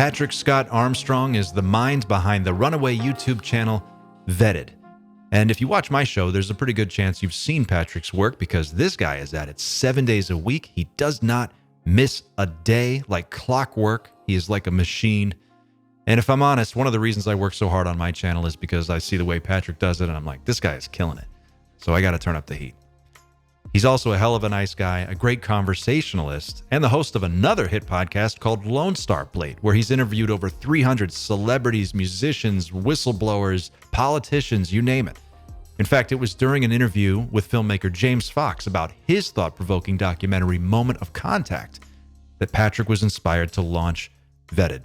Patrick Scott Armstrong is the mind behind the runaway YouTube channel VETTED. And if you watch my show, there's a pretty good chance you've seen Patrick's work because this guy is at it 7 days a week. He does not miss a day, like clockwork. He is like a machine. And if I'm honest, one of the reasons I work so hard on my channel is because I see the way Patrick does it, and I'm like, this guy is killing it. So I got to turn up the heat. He's also a hell of a nice guy, a great conversationalist, and the host of another hit podcast called Lone Star Plate, where he's interviewed over 300 celebrities, musicians, whistleblowers, politicians, you name it. In fact, it was during an interview with filmmaker James Fox about his thought-provoking documentary Moment of Contact that Patrick was inspired to launch VETTED.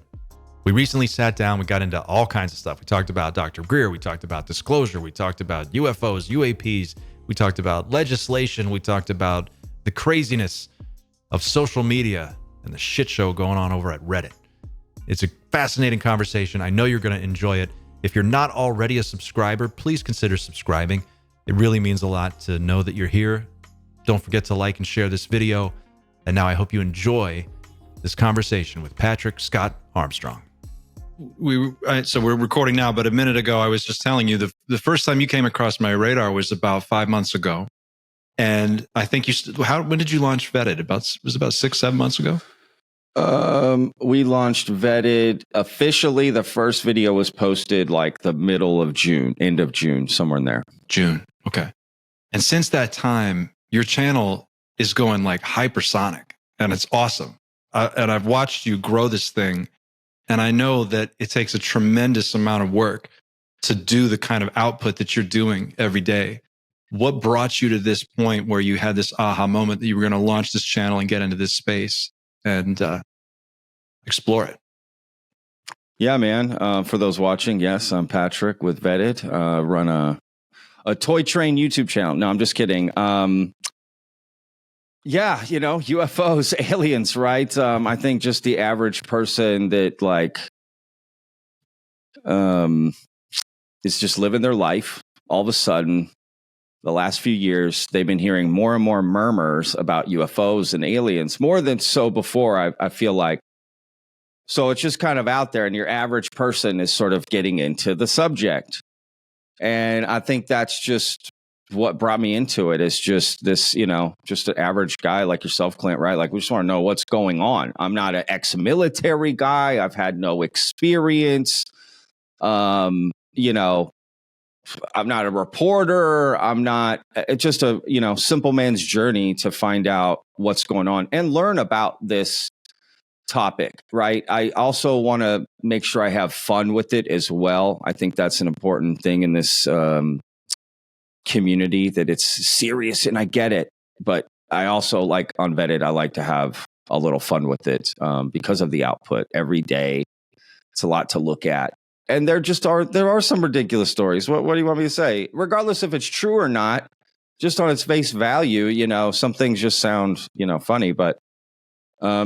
We recently sat down, we got into all kinds of stuff. We talked about Dr. Greer, we talked about disclosure, we talked about UFOs, UAPs, we talked about legislation. We talked about the craziness of social media and the shit show going on over at Reddit. It's a fascinating conversation. I know you're going to enjoy it. If you're not already a subscriber, please consider subscribing. It really means a lot to know that you're here. Don't forget to like and share this video. And now I hope you enjoy this conversation with Patrick Scott Armstrong. So we're recording now, but a minute ago, I was just telling you the first time you came across my radar was about 5 months ago. And I think when did you launch VETTED? Was it about 6-7 months ago? We launched VETTED officially. The first video was posted like the middle of June, end of June, somewhere in there. June. Okay. And since that time, your channel is going like hypersonic and it's awesome. And I've watched you grow this thing. And I know that it takes a tremendous amount of work to do the kind of output that you're doing every day. What brought you to this point where you had this aha moment that you were going to launch this channel and get into this space and explore it? Yeah, man. For those watching, yes, I'm Patrick with VETTED. Run a toy train YouTube channel. No, I'm just kidding. Yeah, UFOs, aliens, right? I think just the average person that is just living their life. All of a sudden, the last few years, they've been hearing more and more murmurs about UFOs and aliens, more than so before, I feel like. So it's just kind of out there, and your average person is sort of getting into the subject. And I think that's just what brought me into it, is just this, just an average guy like yourself, Clint, right? Like, we just want to know what's going on. I'm not an ex-military guy. I've had no experience. I'm not a reporter. I'm not. It's just a, simple man's journey to find out what's going on and learn about this topic, right? I also want to make sure I have fun with it as well. I think that's an important thing in this community, that it's serious, and I get it, but I also like on VETTED, I like to have a little fun with it because of the output every day. It's a lot to look at, and there are some ridiculous stories. What do you want me to say? Regardless if it's true or not, just on its face value, some things just sound funny, but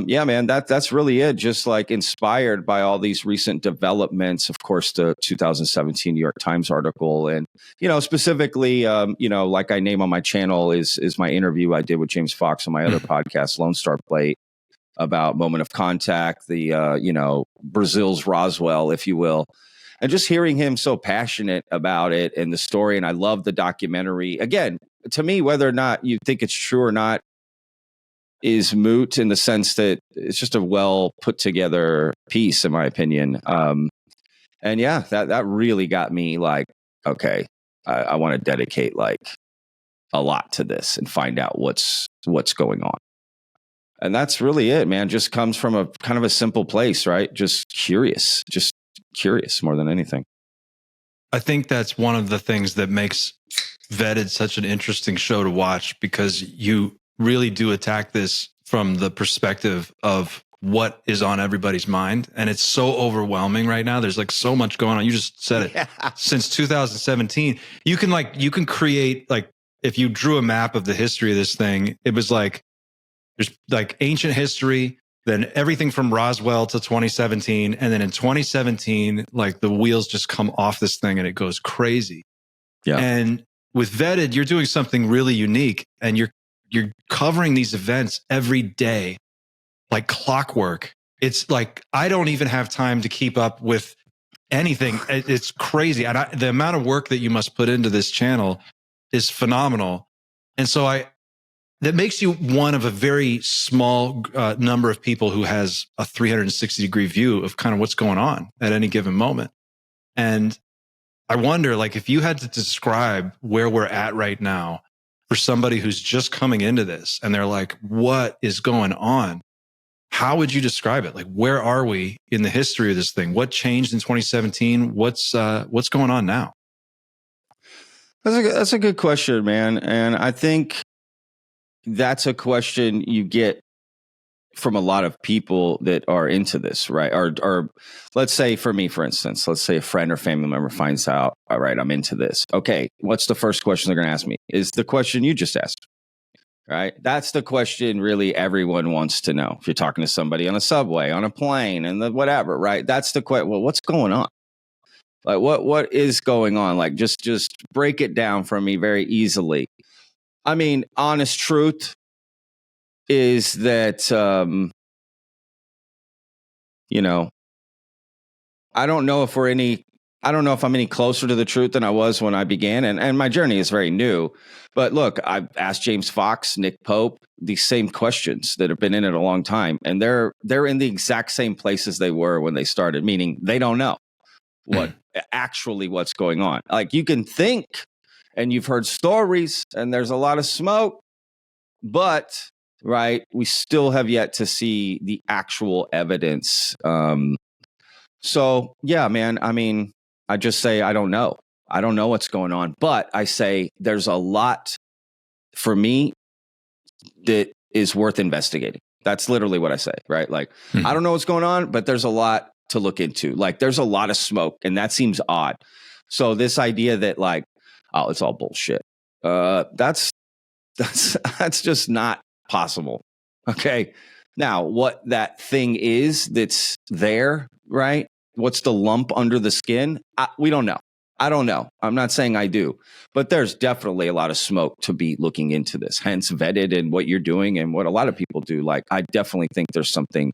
yeah, man, that's really it. Just like inspired by all these recent developments, of course, the 2017 New York Times article, and specifically, like I name on my channel is my interview I did with James Fox on my other podcast, Lone Star Plate, about Moment of Contact, the Brazil's Roswell, if you will, and just hearing him so passionate about it and the story, and I love the documentary. Again, to me, whether or not you think it's true or not is moot, in the sense that it's just a well put together piece, in my opinion. And yeah, that really got me like, okay, I want to dedicate like a lot to this and find out what's going on. And that's really it, man. Just comes from a kind of a simple place, right? Just curious more than anything. I think that's one of the things that makes VETTED such an interesting show to watch, because you really do attack this from the perspective of what is on everybody's mind. And it's so overwhelming right now. There's like so much going on. You just said it. Yeah. Since 2017, you can create, like, if you drew a map of the history of this thing, it was like, there's like ancient history, then everything from Roswell to 2017. And then in 2017, like the wheels just come off this thing and it goes crazy. Yeah. And with VETTED, you're doing something really unique, and you're covering these events every day, like clockwork. It's like I don't even have time to keep up with anything. It's crazy. And the amount of work that you must put into this channel is phenomenal. And so that makes you one of a very small number of people who has a 360-degree view of kind of what's going on at any given moment. And I wonder, like, if you had to describe where we're at right now for somebody who's just coming into this and they're like, what is going on? How would you describe it? Like, where are we in the history of this thing? What changed in 2017? What's going on now? That's a good question, man. And I think that's a question you get from a lot of people that are into this, right? Or let's say for me, for instance, let's say a friend or family member finds out, all right, I'm into this. Okay, what's the first question they're going to ask me? Is the question you just asked, right? That's the question really everyone wants to know. If you're talking to somebody on a subway, on a plane, and whatever, right? That's the question. Well, what's going on? Like, what is going on? Like, just break it down for me very easily. I mean, honest truth is that, I don't know if I'm any closer to the truth than I was when I began. And my journey is very new. But look, I've asked James Fox, Nick Pope, these same questions that have been in it a long time. And they're in the exact same places they were when they started, meaning they don't know what's going on. Like, you can think and you've heard stories and there's a lot of smoke, but right, we still have yet to see the actual evidence. So yeah, man, I mean, I just say, I don't know what's going on, but I say there's a lot for me that is worth investigating. That's literally what I say, right? Like, I don't know what's going on, but there's a lot to look into. Like, there's a lot of smoke, and that seems odd. So this idea that, like, oh, it's all bullshit. That's just not possible. Okay. Now, what that thing is that's there, right? What's the lump under the skin? We don't know. I don't know. I'm not saying I do, but there's definitely a lot of smoke to be looking into this. Hence, Vetted and what you're doing and what a lot of people do. Like, I definitely think there's something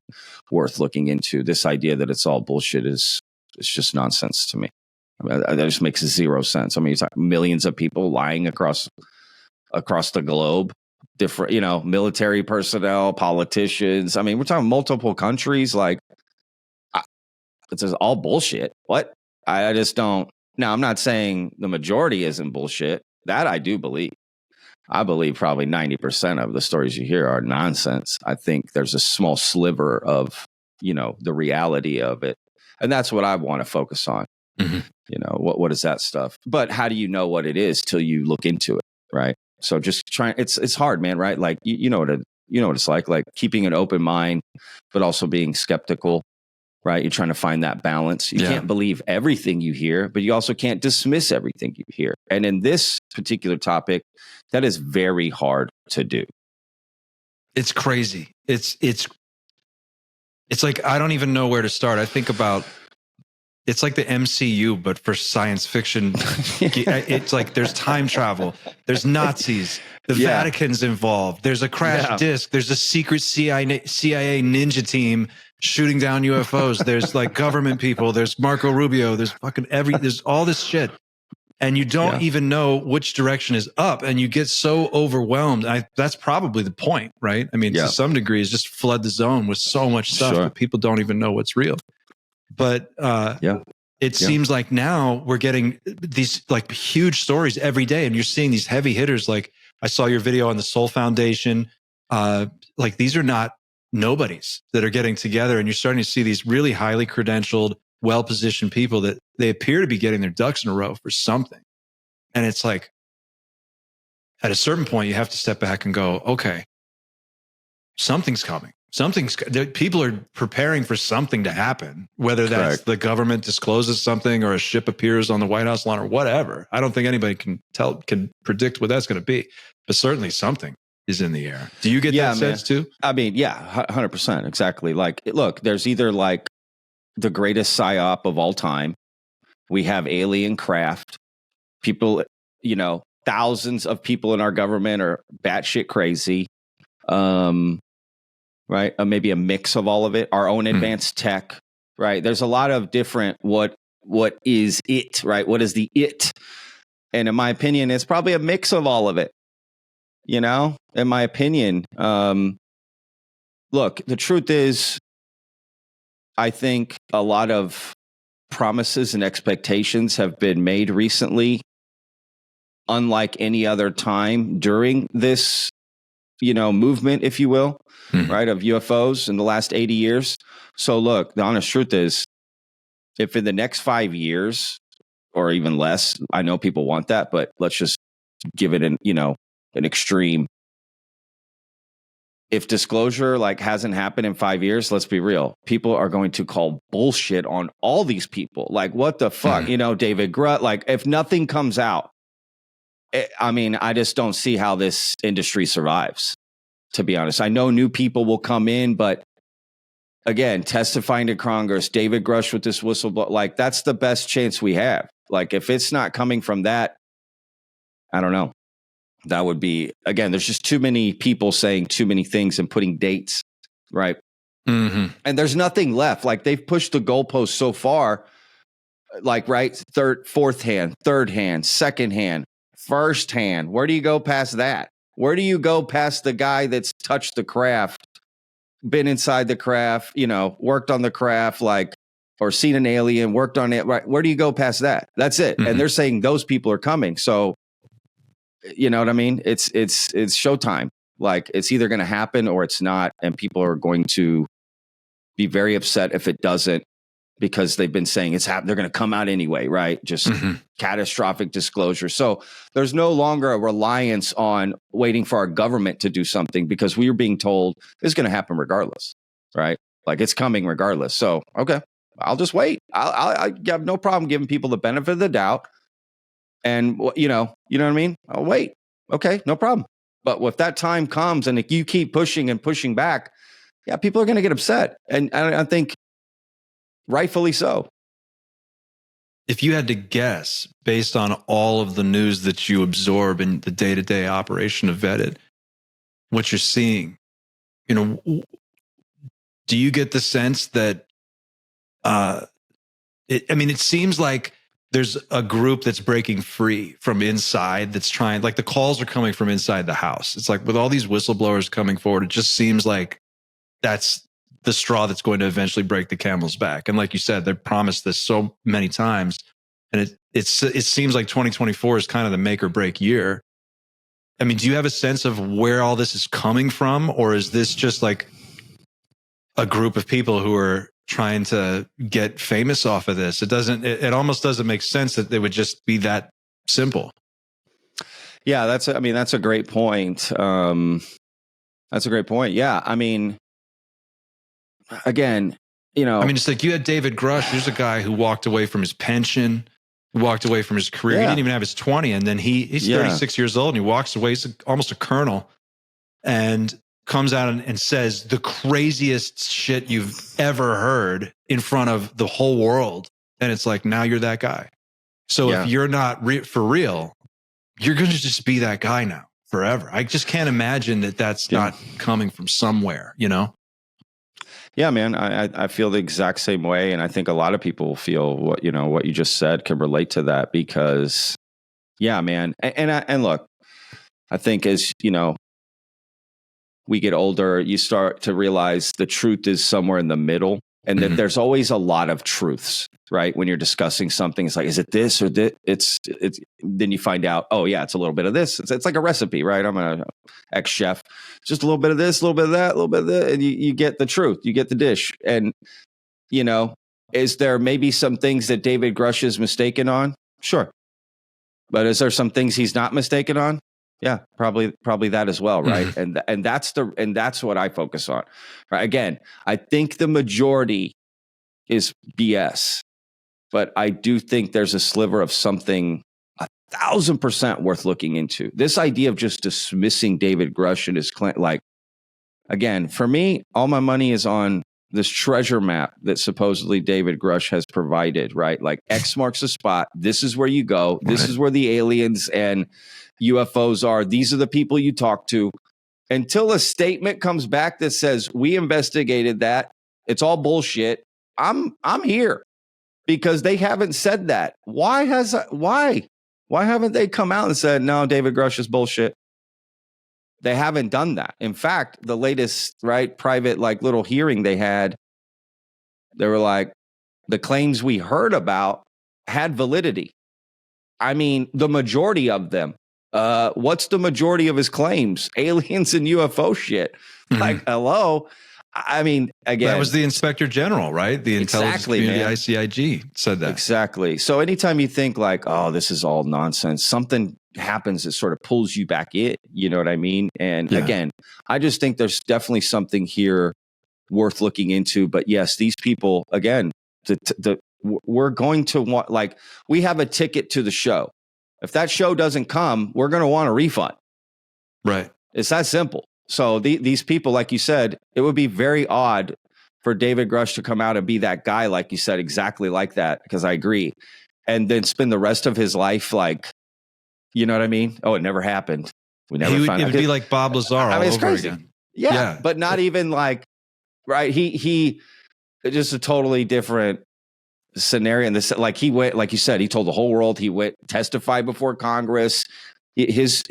worth looking into. This idea that it's all bullshit it's just nonsense to me. I mean, that just makes zero sense. I mean, it's like millions of people lying across the globe, different, military personnel, politicians. I mean, we're talking multiple countries. Like, it's just all bullshit. What? I just don't. Now, I'm not saying the majority isn't bullshit. That I do believe. I believe probably 90% of the stories you hear are nonsense. I think there's a small sliver of, the reality of it. And that's what I want to focus on. Mm-hmm. What is that stuff? But how do you know what it is till you look into it, right? So just it's hard, man, right? Like, you know what it's like keeping an open mind, but also being skeptical. Right. You're trying to find that balance. You can't believe everything you hear, but you also can't dismiss everything you hear. And in this particular topic, that is very hard to do. It's crazy. It's like, I don't even know where to start. I think about, it's like the MCU, but for science fiction. It's like there's time travel. There's Nazis. The Vatican's involved. There's a crash disk. There's a secret CIA ninja team shooting down UFOs. There's like government people. There's Marco Rubio. There's there's all this shit. And you don't even know which direction is up. And you get so overwhelmed. That's probably the point, right? I mean, to some degree, is just flood the zone with so much stuff that people don't even know what's real. But it seems like now we're getting these like huge stories every day. And you're seeing these heavy hitters. Like, I saw your video on the Soul Foundation. Like, these are not nobodies that are getting together, and you're starting to see these really highly credentialed, well-positioned people that they appear to be getting their ducks in a row for something. And it's like, at a certain point, you have to step back and go, okay, something's coming. People are preparing for something to happen, whether that's the government discloses something or a ship appears on the White House lawn or whatever. I don't think anybody can predict what that's going to be, but certainly something is in the air. Do you get that sense too? I mean, 100%. Exactly. Like, look, there's either like the greatest psyop of all time. We have alien craft. People, thousands of people in our government are batshit crazy. right? Maybe a mix of all of it, our own advanced tech, right? There's a lot of different what is it, right? What is the it? And in my opinion, it's probably a mix of all of it, in my opinion. Look, the truth is, I think a lot of promises and expectations have been made recently, unlike any other time during this, movement, if you will, right, of UFOs in the last 80 years. So look, the honest truth is, if in the next 5 years or even less, I know people want that, but let's just give it an extreme. If disclosure hasn't happened in 5 years, let's be real. People are going to call bullshit on all these people. Like, what the fuck? David Grutt, if nothing comes out, I just don't see how this industry survives, to be honest. I know new people will come in, but again, testifying to Congress, David Grush with this whistleblower, that's the best chance we have. If it's not coming from that, I don't know. That would be, again, there's just too many people saying too many things and putting dates, right? And there's nothing left. They've pushed the goalpost so far, right? Fourth hand, third hand, second hand, first hand. Where do you go past that? Where do you go past the guy that's touched the craft, been inside the craft, worked on the craft, or seen an alien, worked on it, right? Where do you go past that? That's it. And they're saying those people are coming. So, you know what I mean? It's showtime. It's either going to happen or it's not. And people are going to be very upset if it doesn't, because they've been saying it's happening. They're going to come out anyway, right? Just catastrophic disclosure. So there's no longer a reliance on waiting for our government to do something, because we are being told it's going to happen regardless, right? It's coming regardless. So, okay, I'll just wait. I have no problem giving people the benefit of the doubt. And, you know what I mean? I'll wait. Okay, no problem. But if that time comes and if you keep pushing and pushing back, yeah, people are going to get upset. And I think rightfully so. If you had to guess, based on all of the news that you absorb in the day-to-day operation of Vetted, what you're seeing, do you get the sense that, it seems like there's a group that's breaking free from inside that's trying, the calls are coming from inside the house. It's with all these whistleblowers coming forward, it just seems like that's the straw that's going to eventually break the camel's back. And like you said, they've promised this so many times, and it seems like 2024 is kind of the make or break year. Do you have a sense of where all this is coming from, or is this just a group of people who are trying to get famous off of this? It almost doesn't make sense that they would just be that simple. Yeah, that's a great point. That's a great point. Yeah. Again, it's you had David Grush. There's a guy who walked away from his pension, who walked away from his career. He didn't even have his 20. And then he's 36 years old and he walks away. He's almost a colonel, and comes out and says the craziest shit you've ever heard in front of the whole world. And it's now you're that guy. So if you're not for real, you're going to just be that guy now forever. I just can't imagine that that's not coming from somewhere, Yeah, man, I feel the exact same way. And I think a lot of people feel what you just said, can relate to that, because yeah, man. And look, I think as, we get older, you start to realize the truth is somewhere in the middle, and that there's always a lot of truths, right? When you're discussing something, it's is it this or that? It's then you find out, oh yeah, it's a little bit of this. It's like a recipe, right? I'm an ex-chef. Just a little bit of this, a little bit of that, a little bit of that, and you get the truth. You get the dish. And, is there maybe some things that David Grush is mistaken on? Sure. But is there some things he's not mistaken on? Yeah, probably that as well, right? And that's what I focus on. Right? Again, I think the majority is BS, but I do think there's a sliver of something 1,000% worth looking into. This idea of just dismissing David Grush and his client, again, for me, all my money is on this treasure map that supposedly David Grush has provided, right? X marks the spot. This is where you go. This is where the aliens and UFOs are. These are the people you talk to. Until a statement comes back that says we investigated that, it's all bullshit. I'm here because they haven't said that. Why haven't they come out and said no, David Grush is bullshit? They haven't done that. In fact, the latest private little hearing they had, they were like, the claims we heard about had validity. I mean, the majority of them. What's the majority of his claims? Aliens and UFO shit. Mm-hmm. Hello. I mean, again, that was the Inspector General, right? The Intelligence Community, man. ICIG, said that. Exactly. So anytime you think oh, this is all nonsense, something happens that sort of pulls you back in. You know what I mean? And again, I just think there's definitely something here worth looking into. But yes, these people, again, we're going to want, we have a ticket to the show. If that show doesn't come, we're going to want a refund. Right. It's that simple. So these people, like you said, it would be very odd for David Grush to come out and be that guy, like you said, exactly like that, because I agree. And then spend the rest of his life you know what I mean? Oh, it never happened. We never found out. It would be like Bob Lazar all it's over crazy. again. Yeah, but not even right. He just a totally different scenario. And this, he went, like you said, he told the whole world. He went testify before Congress. His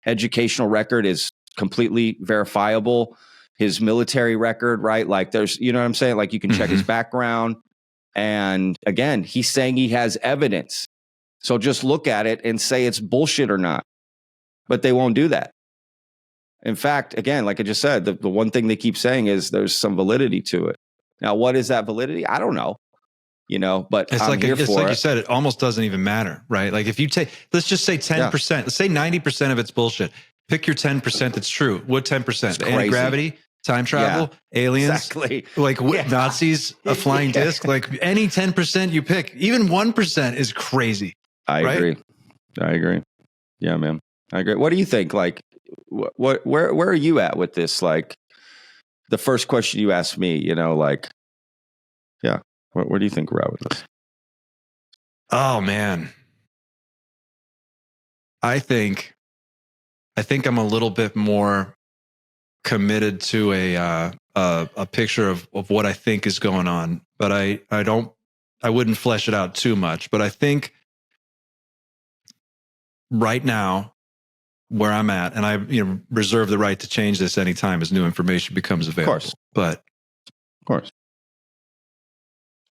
educational record is completely verifiable. His military record, right? There's, you know what I'm saying? You can check his background. And again, he's saying he has evidence. So just look at it and say it's bullshit or not. But they won't do that. In fact, again, like I just said, the one thing they keep saying is there's some validity to it. Now, what is that validity? I don't know. But it's I'm here for like it. you said, it almost doesn't even matter, right? If you take, let's just say 10%, let's say 90% of it's bullshit. Pick your 10% that's true. What 10%? Anti-gravity, time travel, aliens, exactly. Nazis, a flying disc, any 10% you pick, even 1% is crazy. I agree. Yeah, man. I agree. What do you think? Where are you at with this? The first question you asked me, where do you think we're at with this? Oh man. I think I'm a little bit more committed to a picture of what I think is going on, but I wouldn't flesh it out too much. But I think right now, where I'm at, and I reserve the right to change this anytime as new information becomes available. Of course. But of course,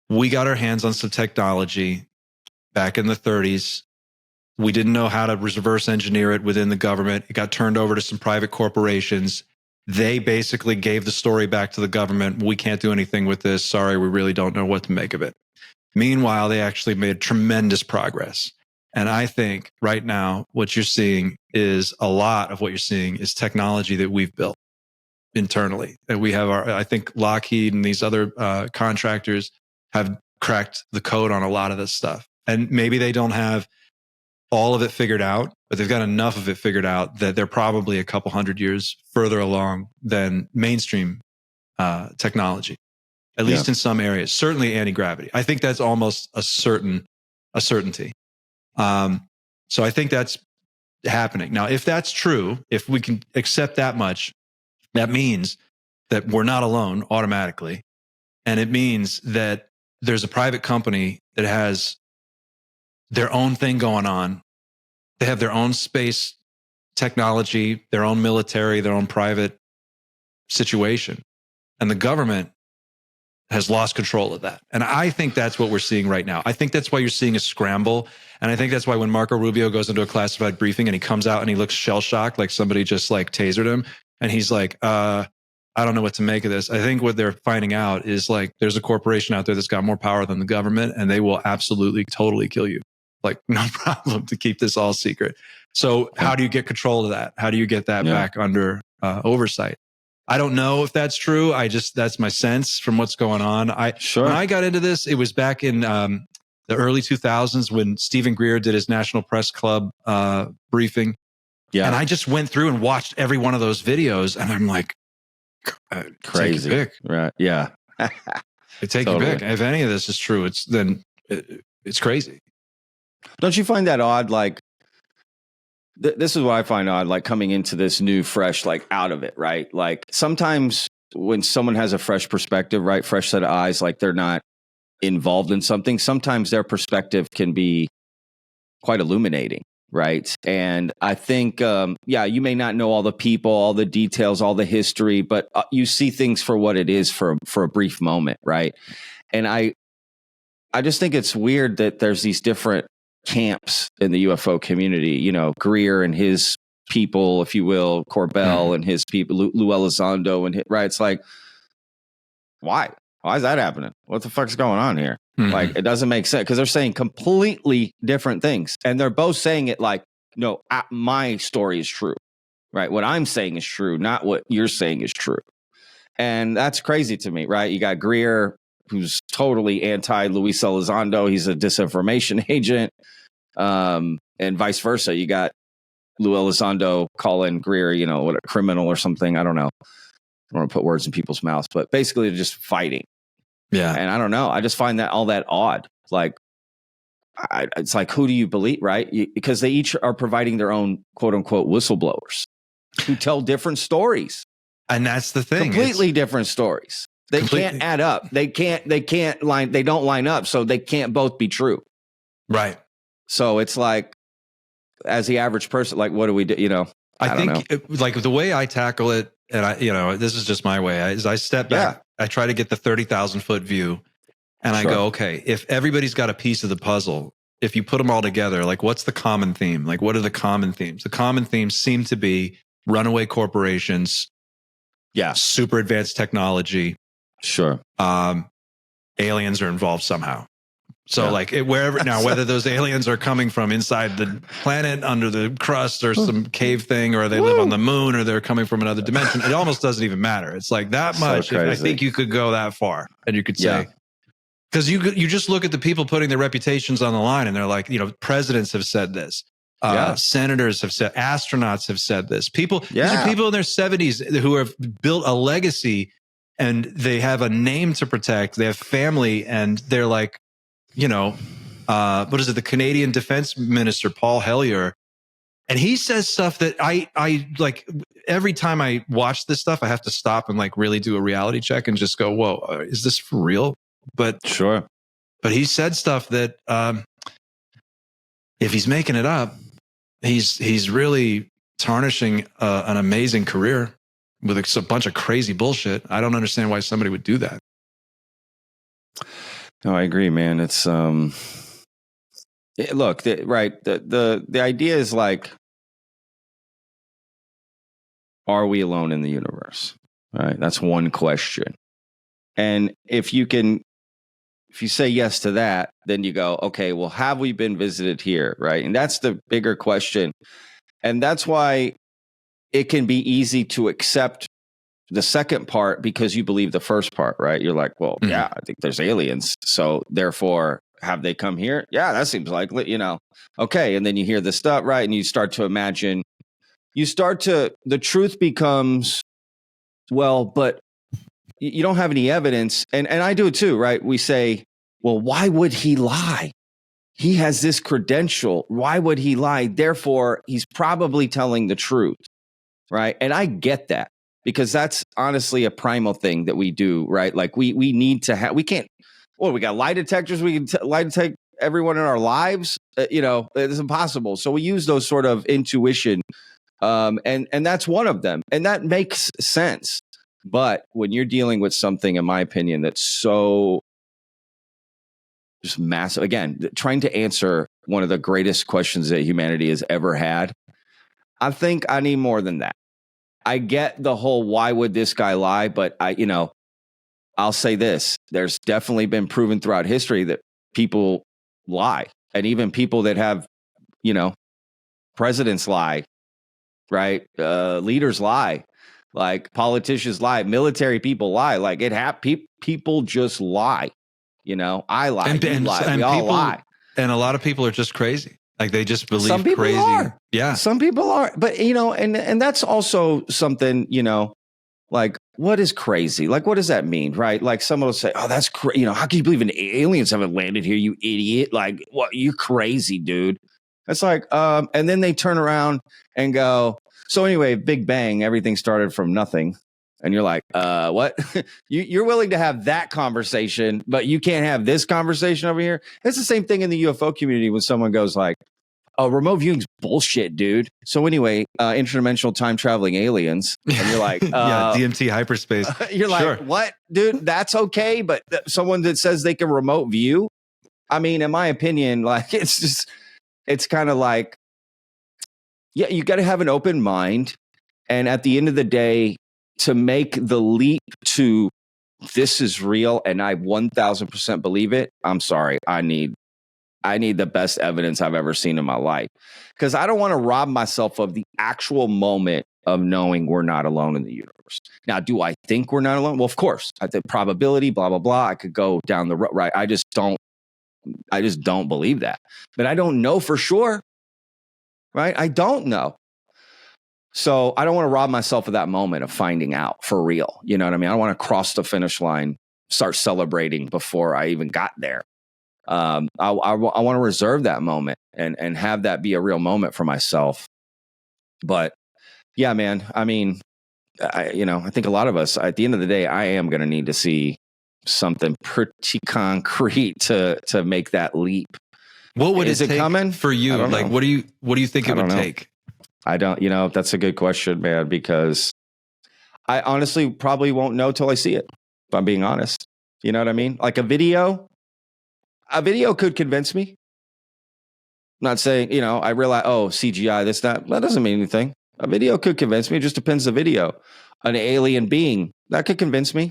we got our hands on some technology back in the 30s. We didn't know how to reverse engineer it within the government. It got turned over to some private corporations. They basically gave the story back to the government. We can't do anything with this. Sorry, we really don't know what to make of it. Meanwhile, they actually made tremendous progress. And I think right now, what you're seeing is a lot of what you're seeing is technology that we've built internally. And we have I think Lockheed and these other contractors have cracked the code on a lot of this stuff. And maybe they don't have all of it figured out, but they've got enough of it figured out that they're probably a couple hundred years further along than mainstream technology, at least in some areas. Certainly anti-gravity. I think that's almost a certainty. So I think that's happening. Now, if that's true, if we can accept that much, that means that we're not alone automatically. And it means that there's a private company that has their own thing going on. They have their own space technology, their own military, their own private situation. And the government has lost control of that. And I think that's what we're seeing right now. I think that's why you're seeing a scramble. And I think that's why when Marco Rubio goes into a classified briefing and he comes out and he looks shell-shocked, like somebody just tasered him. And he's like, I don't know what to make of this. I think what they're finding out is there's a corporation out there that's got more power than the government, and they will absolutely, totally kill you. No problem to keep this all secret. So how do you get control of that? How do you get that back under oversight? I don't know if that's true. That's my sense from what's going on. When I got into this, it was back in the early 2000s when Stephen Greer did his National Press Club briefing. Yeah. And I just went through and watched every one of those videos, and I'm like, crazy. Take your pick. Right. Yeah. Take your pick. If any of this is true, it's crazy. Don't you find that odd? this is what I find odd, like coming into this new, fresh, like out of it, right? Like sometimes when someone has a fresh perspective, right, fresh set of eyes, like they're not involved in something, sometimes their perspective can be quite illuminating, right? And I think, you may not know all the people, all the details, all the history, but you see things for what it is for a brief moment, right? And I just think it's weird that there's these different camps in the UFO community, you know, Greer and his people, if you will, Corbell and his people, Lou Elizondo, and right. It's like, why is that happening? What the fuck's going on here? Like, it doesn't make sense because they're saying completely different things, and they're both saying it like, no, my story is true, right? What I'm saying is true, not what you're saying is true. And that's crazy to me, right? You got Greer, who's totally anti Luis Elizondo. He's a disinformation agent. And vice versa. You got Lou Elizondo calling Greer, you know, what, a criminal or something. I don't know. I don't want to put words in people's mouths, but basically they're just fighting. Yeah. And I don't know. I just find that all that odd. Like, it's like, who do you believe, right? Because they each are providing their own quote unquote whistleblowers who tell different stories. And that's the thing. Completely different stories. They can't add up. They don't line up. So they can't both be true. Right. So it's like, as the average person, like, what do we do? You know, I think like the way I tackle it, and this is just my way, is I step back. I try to get the 30,000 foot view, and I go, okay, if everybody's got a piece of the puzzle, if you put them all together, like, what's the common theme? Like, what are the common themes? The common themes seem to be runaway corporations, super advanced technology, aliens are involved somehow. So like wherever now, whether those aliens are coming from inside the planet under the crust or some cave thing, or they live on the moon, or they're coming from another dimension, it almost doesn't even matter. It's like that much. I think you could go that far, and you could say, because you just look at the people putting their reputations on the line, and they're like, you know, presidents have said this, senators have said, astronauts have said this. These are people in their 70s who have built a legacy, and they have a name to protect. They have family, and they're like, you know, what is it? The Canadian Defense Minister, Paul Hellyer. And he says stuff that I like. Every time I watch this stuff, I have to stop and like really do a reality check and just go, whoa, is this for real? But he said stuff that if he's making it up, he's really tarnishing an amazing career with a bunch of crazy bullshit. I don't understand why somebody would do that. No, I agree, man. It's look, the idea is like, are we alone in the universe? Right? That's one question. And if you say yes to that, then you go, okay, well, have we been visited here? Right? And that's the bigger question. And that's why it can be easy to accept the second part because you believe the first part, right? You're like, well, I think there's aliens. So therefore, have they come here? Yeah, that seems likely, you know. Okay. And then you hear this stuff, right? And you start to imagine, the truth becomes, well, but you don't have any evidence. And I do it too, right? We say, well, why would he lie? He has this credential. Why would he lie? Therefore, he's probably telling the truth, right? And I get that. Because that's honestly a primal thing that we do, right? Like we need to have, we can't, we got lie detectors. We can lie detect everyone in our lives. You know, it's impossible. So we use those sort of intuition. And that's one of them. And that makes sense. But when you're dealing with something, in my opinion, that's so just massive, again, trying to answer one of the greatest questions that humanity has ever had, I think I need more than that. I get the whole, why would this guy lie? But I'll say this, there's definitely been proven throughout history that people lie. And even people that have, presidents lie, right? Leaders lie, like politicians lie, military people lie. Like people just lie, I lie, you lie, we all lie. And a lot of people are just crazy. Like they just believe some people crazy. Are. Yeah. Some people are. But, and that's also something, like what is crazy? Like, what does that mean? Right. Like someone will say, oh, that's crazy. How can you believe aliens haven't landed here? You idiot. Like, what? You're crazy, dude. It's like, and then they turn around and go, so anyway, Big Bang, everything started from nothing. And you're like, what? You're willing to have that conversation, but you can't have this conversation over here. It's the same thing in the UFO community when someone goes like, oh, remote viewing's bullshit, dude. So anyway, interdimensional time traveling aliens. And you're like, yeah, DMT hyperspace. You're like, Sure. what, dude? That's okay. But someone that says they can remote view, I mean, in my opinion, like it's kind of like, yeah, you got to have an open mind. And at the end of the day, to make the leap to this is real and I 1000% believe it, I'm sorry. I need the best evidence I've ever seen in my life, because I don't want to rob myself of the actual moment of knowing we're not alone in the universe. Now, do I think we're not alone? Well, of course. I think probability, blah, blah, blah. I could go down the road, right? I just don't believe that. But I don't know for sure, right? I don't know. So I don't want to rob myself of that moment of finding out for real. You know what I mean? I don't want to cross the finish line, start celebrating before I even got there. I want to reserve that moment and have that be a real moment for myself. But yeah, man, I mean, I think a lot of us, at the end of the day, I am going to need to see something pretty concrete to make that leap. What would it take coming for you? Like, what do you think it would take? I don't, that's a good question, man, because I honestly probably won't know till I see it, if I'm being honest. You know what I mean? Like a video could convince me. I'm not saying, I realize, CGI, that doesn't mean anything. A video could convince me. It just depends the video. An alien being, that could convince me.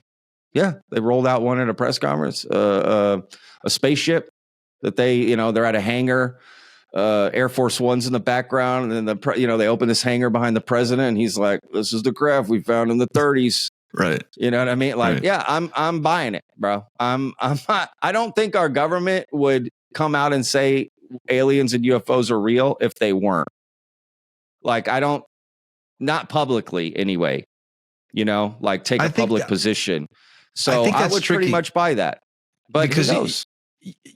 Yeah, they rolled out one at a press conference, a spaceship that they're at a hangar. Air Force One's in the background, and then they open this hangar behind the president, and he's like, "This is the craft we found in the 30s." Right. You know what I mean? Like, right. Yeah, I'm buying it, bro. I'm not, I don't think our government would come out and say aliens and UFOs are real if they weren't. Like, not publicly anyway. Like take a public position. So I would pretty much buy that. But because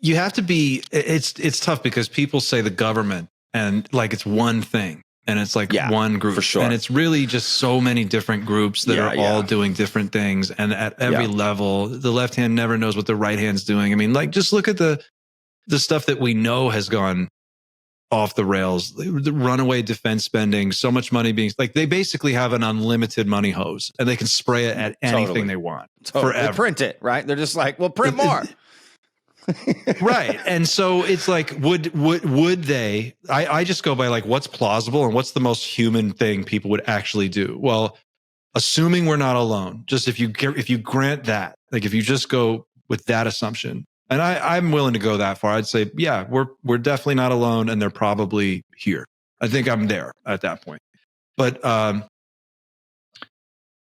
you have to be, it's tough because people say the government and like it's one thing and it's like one group for sure. And it's really just so many different groups that are all doing different things. And at every level, the left hand never knows what the right hand's doing. I mean, like just look at the stuff that we know has gone off the rails, the runaway defense spending, so much money being like, they basically have an unlimited money hose and they can spray it at anything they want forever. They print it, right? They're just like, well, print more. Right. And so it's like, would they, I just go by like, what's plausible and what's the most human thing people would actually do? Well, assuming we're not alone, just if you grant that, like if you just go with that assumption, and I'm willing to go that far, I'd say, yeah, we're definitely not alone and they're probably here. I think I'm there at that point. But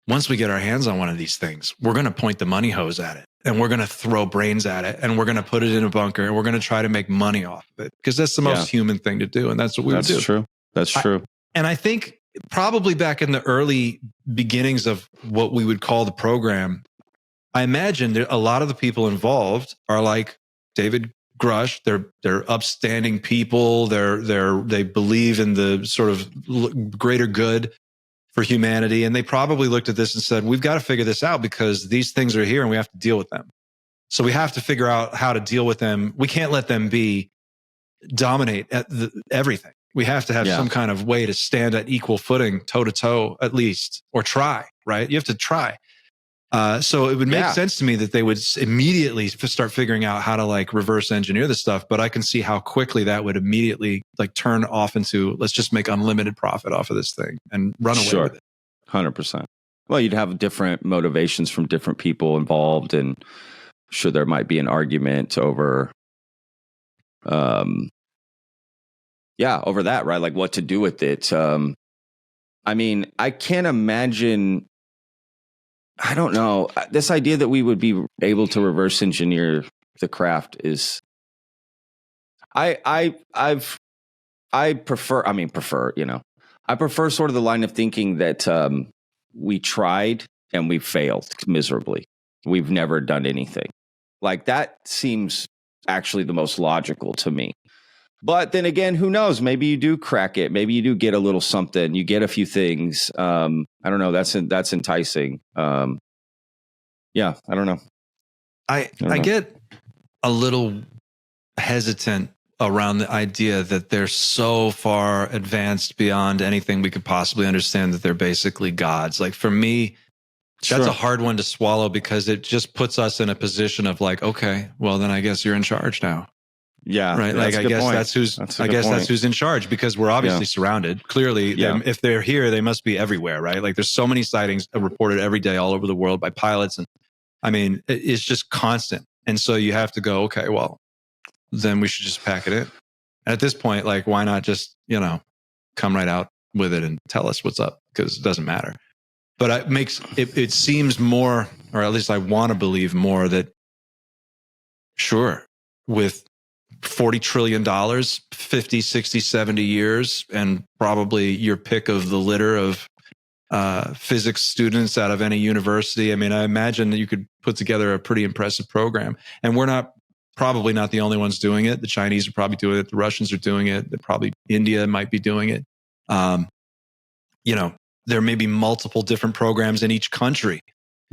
once we get our hands on one of these things, we're going to point the money hose at it. And we're going to throw brains at it and we're going to put it in a bunker and we're going to try to make money off of it because that's the most human thing to do. And that's what we would do. That's true. And I think probably back in the early beginnings of what we would call the program, I imagine a lot of the people involved are like David Grush. They're upstanding people. They believe in the sort of greater good for humanity. And they probably looked at this and said, we've got to figure this out because these things are here and we have to deal with them. So we have to figure out how to deal with them. We can't let them dominate at everything. We have to have some kind of way to stand at equal footing, toe to toe, at least, or try, right? You have to try. So it would make sense to me that they would immediately start figuring out how to like reverse engineer the stuff. But I can see how quickly that would immediately like turn off into, let's just make unlimited profit off of this thing and run away with it. 100%. Well, you'd have different motivations from different people involved, and sure there might be an argument over, over that, right? Like what to do with it. I mean, I can't imagine. I don't know. This idea that we would be able to reverse engineer the craft is. I prefer. I prefer sort of the line of thinking that we tried and we failed miserably. We've never done anything. Like that seems actually the most logical to me. But then again, who knows? Maybe you do crack it. Maybe you do get a little something. You get a few things. I don't know. That's enticing. Yeah, I don't know. I get a little hesitant around the idea that they're so far advanced beyond anything we could possibly understand that they're basically gods. Like for me, that's a hard one to swallow because it just puts us in a position of like, okay, well then I guess you're in charge now. Yeah. Right. Like I guess that's who's in charge because we're obviously surrounded. Clearly, if they're here, they must be everywhere, right? Like there's so many sightings reported every day all over the world by pilots. And I mean, it's just constant. And so you have to go, okay, well, then we should just pack it in. And at this point, like, why not just, come right out with it and tell us what's up? Because it doesn't matter. But it seems more, or at least I want to believe more that, sure, with $40 trillion, 50, 60, 70 years, and probably your pick of the litter of physics students out of any university. I mean, I imagine that you could put together a pretty impressive program. And we're probably not the only ones doing it. The Chinese are probably doing it. The Russians are doing it. Probably India might be doing it. There may be multiple different programs in each country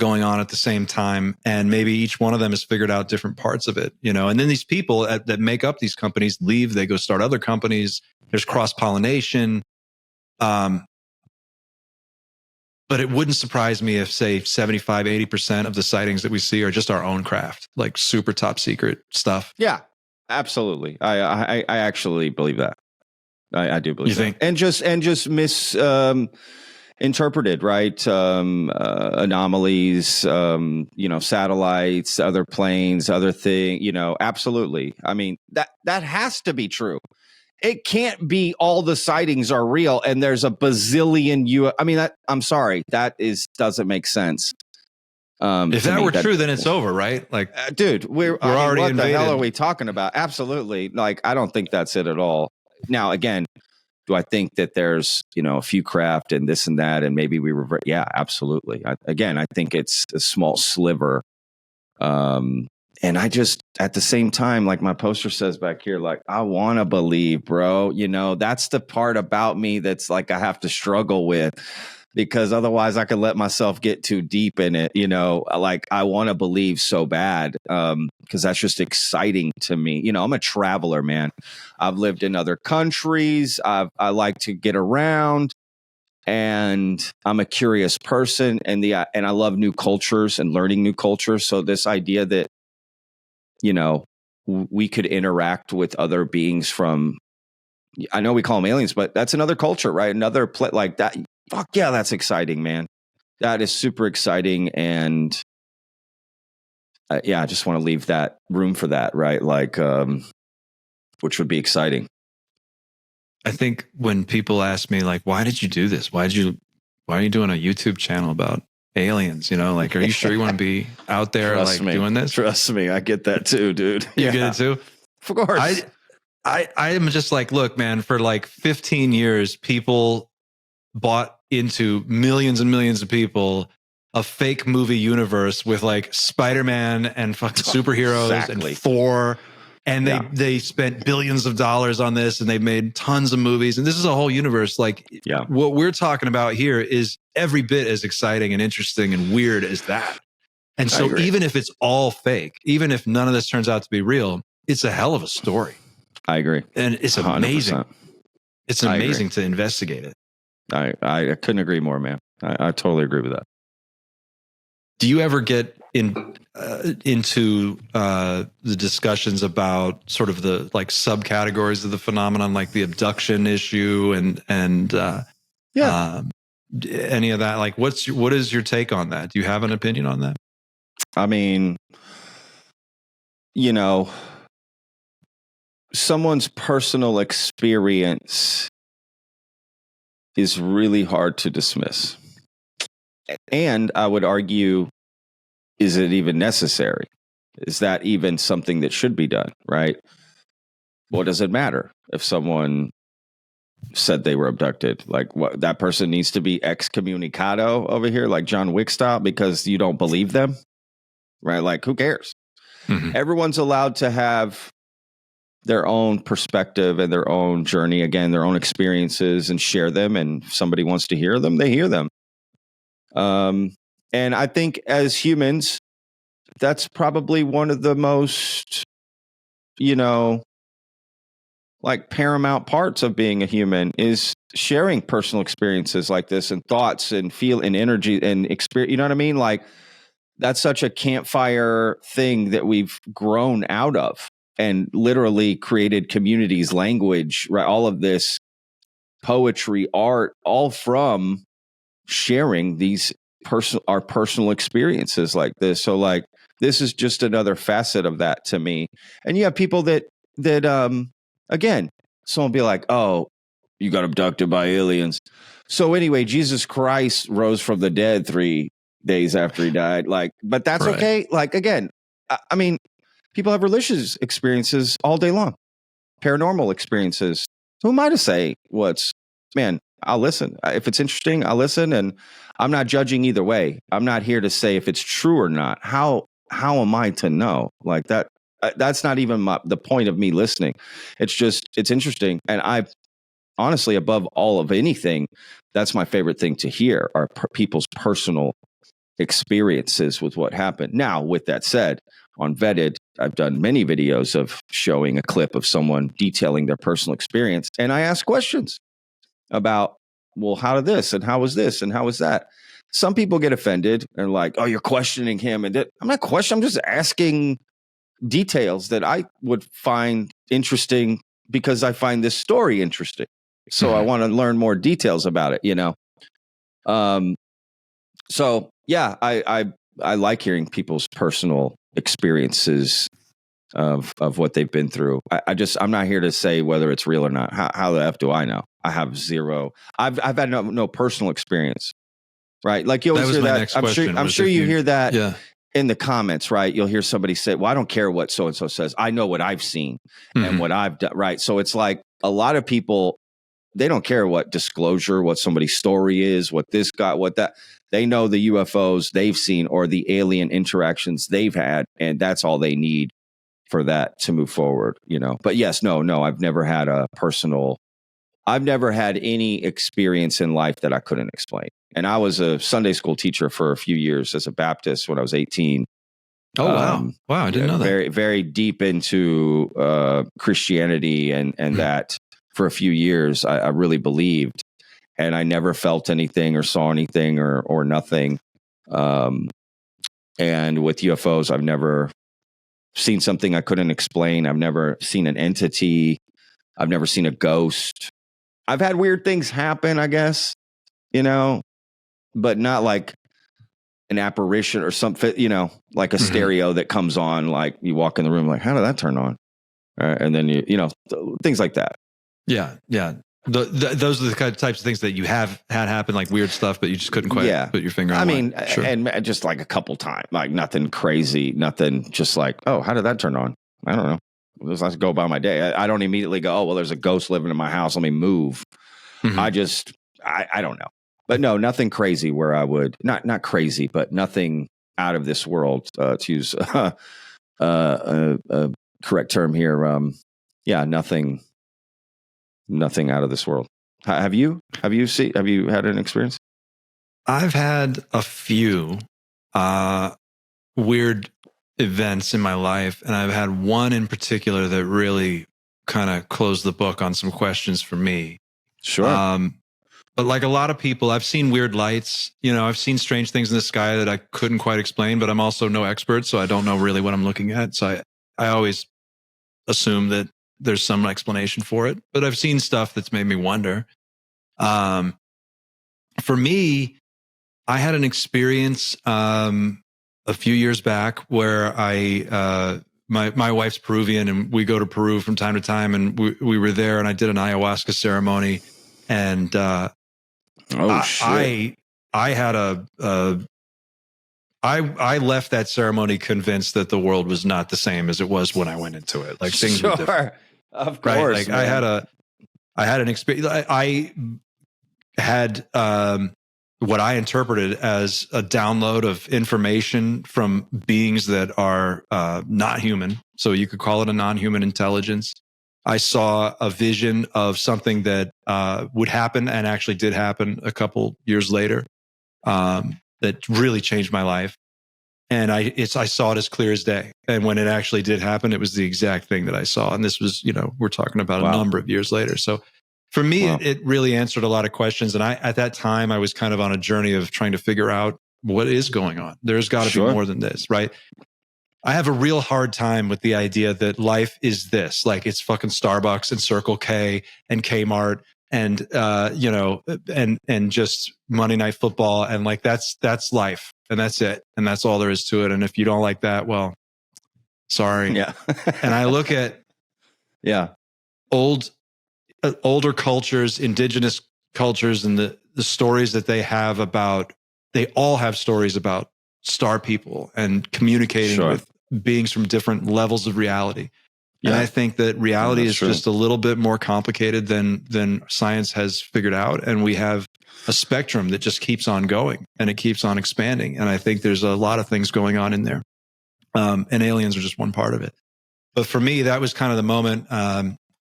going on at the same time. And maybe each one of them has figured out different parts of it, and then these people that make up these companies leave, they go start other companies. There's cross-pollination. But it wouldn't surprise me if, say, 75, 80% of the sightings that we see are just our own craft, like super top secret stuff. Yeah, absolutely. I actually believe that. I do believe that. And just misinterpreted, right? Anomalies, satellites, other planes, other thing, absolutely. I mean, that has to be true. It can't be all the sightings are real and there's a bazillion I'm sorry, doesn't make sense. If that were true, then it's over, right? Like, dude, we're already what invaded. The hell are we talking about? Absolutely. Like, I don't think that's it at all. Now, again, do I think that there's, a few craft and this and that, and maybe we revert? Yeah, absolutely. I think it's a small sliver. And I just, at the same time, like my poster says back here, like, I want to believe, bro, that's the part about me that's like, I have to struggle with, because otherwise I could let myself get too deep in it. Like I want to believe so bad. Cause that's just exciting to me. I'm a traveler, man. I've lived in other countries. I like to get around, and I'm a curious person, and I love new cultures and learning new cultures. So this idea that, we could interact with other beings from, I know we call them aliens, but that's another culture, right? Another like that. Fuck yeah, that's exciting, man. That is super exciting. And I just want to leave that room for that, right? Like, which would be exciting. I think when people ask me, like, why did you do this? Why are you doing a YouTube channel about aliens? Like, are you sure you want to be out there doing this? Trust me, I get that too, dude. You get it too? Of course. I am just like, look, man, for like 15 years, people bought into, millions and millions of people, a fake movie universe with like Spider-Man and fucking superheroes and Thor. And they spent billions of dollars on this, and they've made tons of movies. And this is a whole universe. Like, what we're talking about here is every bit as exciting and interesting and weird as that. And so even if it's all fake, even if none of this turns out to be real, it's a hell of a story. I agree. And it's amazing. 100%. It's amazing to investigate it. I couldn't agree more, man. I totally agree with that. Do you ever get into the discussions about sort of the like subcategories of the phenomenon, like the abduction issue and any of that? Like, what is your take on that? Do you have an opinion on that? I mean, someone's personal experience is really hard to dismiss. And I would argue, is it even necessary? Is that even something that should be done, right? What does it matter if someone said they were abducted? Like, what, that person needs to be excommunicado over here, like John Wick style, because you don't believe them, right? Like, who cares? Mm-hmm. Everyone's allowed to have their own perspective and their own journey, again, their own experiences, and share them. And if somebody wants to hear them, they hear them. And I think as humans, that's probably one of the most, like paramount parts of being a human is sharing personal experiences like this and thoughts and feel and energy and experience. You know what I mean? Like that's such a campfire thing that we've grown out of and literally created communities, language, right? All of this poetry, art, all from sharing these our personal experiences like this. So like, this is just another facet of that to me. And you have people that again, someone be like, oh, you got abducted by aliens. So anyway, Jesus Christ rose from the dead 3 days after he died. Like, but that's Right. okay. Like, again, I mean, people have religious experiences all day long, paranormal experiences. Who am I to say man, I'll listen. If it's interesting, I'll listen. And I'm not judging either way. I'm not here to say if it's true or not. How am I to know? Like that? That's not even the point of me listening. It's just, it's interesting. And I honestly, above all of anything, that's my favorite thing to hear are people's personal experiences with what happened. Now, with that said, on Vetted, I've done many videos of showing a clip of someone detailing their personal experience. And I ask questions about, well, how did this? And how was this? And how was that? Some people get offended and like, oh, you're questioning him. And I'm not questioning. I'm just asking details that I would find interesting because I find this story interesting. So I want to learn more details about it, So yeah, I like hearing people's personal experiences of what they've been through. I'm not here to say whether it's real or not. How the F do I know? I have zero. I've had no personal experience, right? Like you always hear that. I'm sure you hear that in the comments, right? You'll hear somebody say, well, I don't care what so-and-so says. I know what I've seen and what I've done, right? So it's like a lot of people, they don't care what disclosure, what somebody's story is, what this got, what that. They know the UFOs they've seen or the alien interactions they've had, and that's all they need for that to move forward, But yes, no, I've never had any experience in life that I couldn't explain. And I was a Sunday school teacher for a few years as a Baptist when I was 18. Oh, wow. Wow, I didn't know that. Very, very deep into Christianity and that for a few years I really believed. And I never felt anything or saw anything or nothing. And with UFOs, I've never seen something I couldn't explain. I've never seen an entity. I've never seen a ghost. I've had weird things happen, I guess, but not like an apparition or something, like a stereo that comes on, like you walk in the room, like, how did that turn on? And then, things like that. Yeah. Yeah. Those are the kind of types of things that you have had happen, like weird stuff, but you just couldn't quite put your finger on. I mean, sure. And just like a couple times, like nothing crazy, nothing just like, oh, how did that turn on? I don't know. Let's go about my day. I don't immediately go, oh, well, there's a ghost living in my house. Let me move. I don't know. But no, nothing crazy where I would, not crazy, but nothing out of this world, to use a correct term here. Nothing out of this world. Have you had an experience? I've had a few weird events in my life, and I've had one in particular that really kind of closed the book on some questions for me. Sure. But like a lot of people, I've seen weird lights. I've seen strange things in the sky that I couldn't quite explain, but I'm also no expert, so I don't know really what I'm looking at. So I always assume that there's some explanation for it, but I've seen stuff that's made me wonder. For me, I had an experience a few years back where my wife's Peruvian, and we go to Peru from time to time, and we were there, and I did an ayahuasca ceremony, and I had I left that ceremony convinced that the world was not the same as it was when I went into it. Like things were different. Of course, right? Like man. I had an experience. I had what I interpreted as a download of information from beings that are not human. So you could call it a non-human intelligence. I saw a vision of something that would happen and actually did happen a couple years later that really changed my life. And I saw it as clear as day. And when it actually did happen, it was the exact thing that I saw. And this was, we're talking about a number of years later. So for me, it really answered a lot of questions. And at that time, I was kind of on a journey of trying to figure out what is going on. There's got to be more than this, right? I have a real hard time with the idea that life is this, like it's fucking Starbucks and Circle K and Kmart and, and just Monday Night Football. And like, that's life and that's it. And that's all there is to it. And if you don't like that, well, sorry. Yeah. And I look at older cultures, indigenous cultures, and the stories that they have about, they all have stories about star people and communicating with beings from different levels of reality. Yeah. And I think that reality is just a little bit more complicated than science has figured out. And we have a spectrum that just keeps on going and it keeps on expanding. And I think there's a lot of things going on in there. And aliens are just one part of it. But for me, that was kind of the moment.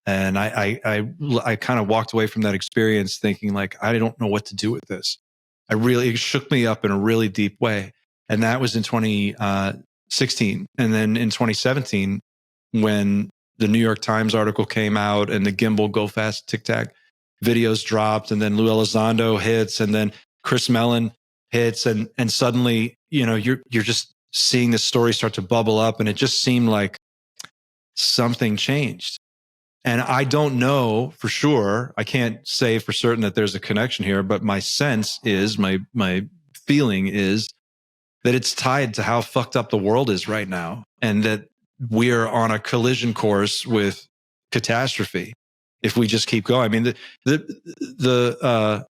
And I kind of walked away from that experience thinking like, I don't know what to do with this. It shook me up in a really deep way. And that was in 2016. And then in 2017, when the New York Times article came out and the Gimbal Go Fast Tic Tac videos dropped, and then Lou Elizondo hits, and then Chris Mellon hits, and suddenly, you're just seeing this story start to bubble up, and it just seemed like something changed. And I don't know for sure. I can't say for certain that there's a connection here, but my sense is, my feeling is that it's tied to how fucked up the world is right now, and that we're on a collision course with catastrophe if we just keep going. I mean, the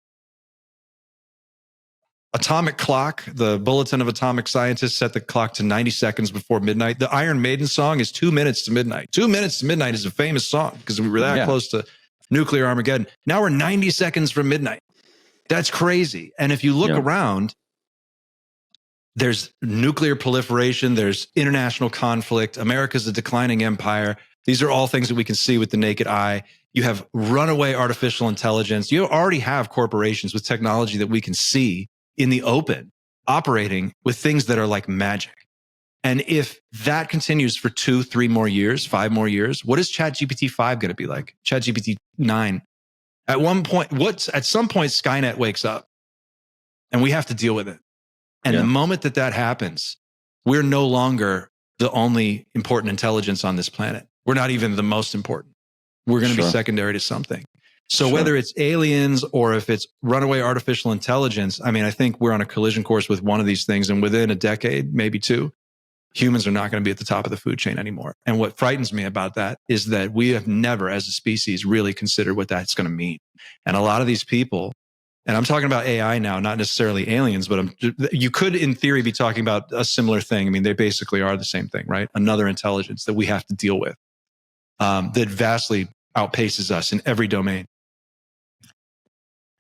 atomic clock, the Bulletin of Atomic Scientists set the clock to 90 seconds before midnight. The Iron Maiden song is 2 minutes to midnight. 2 minutes to midnight is a famous song because we were that close to nuclear Armageddon. Now we're 90 seconds from midnight. That's crazy. And if you look around, there's nuclear proliferation, there's international conflict, America's a declining empire. These are all things that we can see with the naked eye. You have runaway artificial intelligence. You already have corporations with technology that we can see in the open operating with things that are like magic. And if that continues for 2, 3 more years, 5 more years, what is ChatGPT 5 going to be like? ChatGPT 9? At some point, Skynet wakes up and we have to deal with it. And the moment that happens, we're no longer the only important intelligence on this planet. We're not even the most important. We're going to be secondary to something. So whether it's aliens or if it's runaway artificial intelligence, I mean, I think we're on a collision course with one of these things. And within a decade, maybe 2, humans are not going to be at the top of the food chain anymore. And what frightens me about that is that we have never, as a species, really considered what that's going to mean. And a lot of these people, and I'm talking about AI now, not necessarily aliens, but you could, in theory, be talking about a similar thing. I mean, they basically are the same thing, right? Another intelligence that we have to deal with that vastly outpaces us in every domain.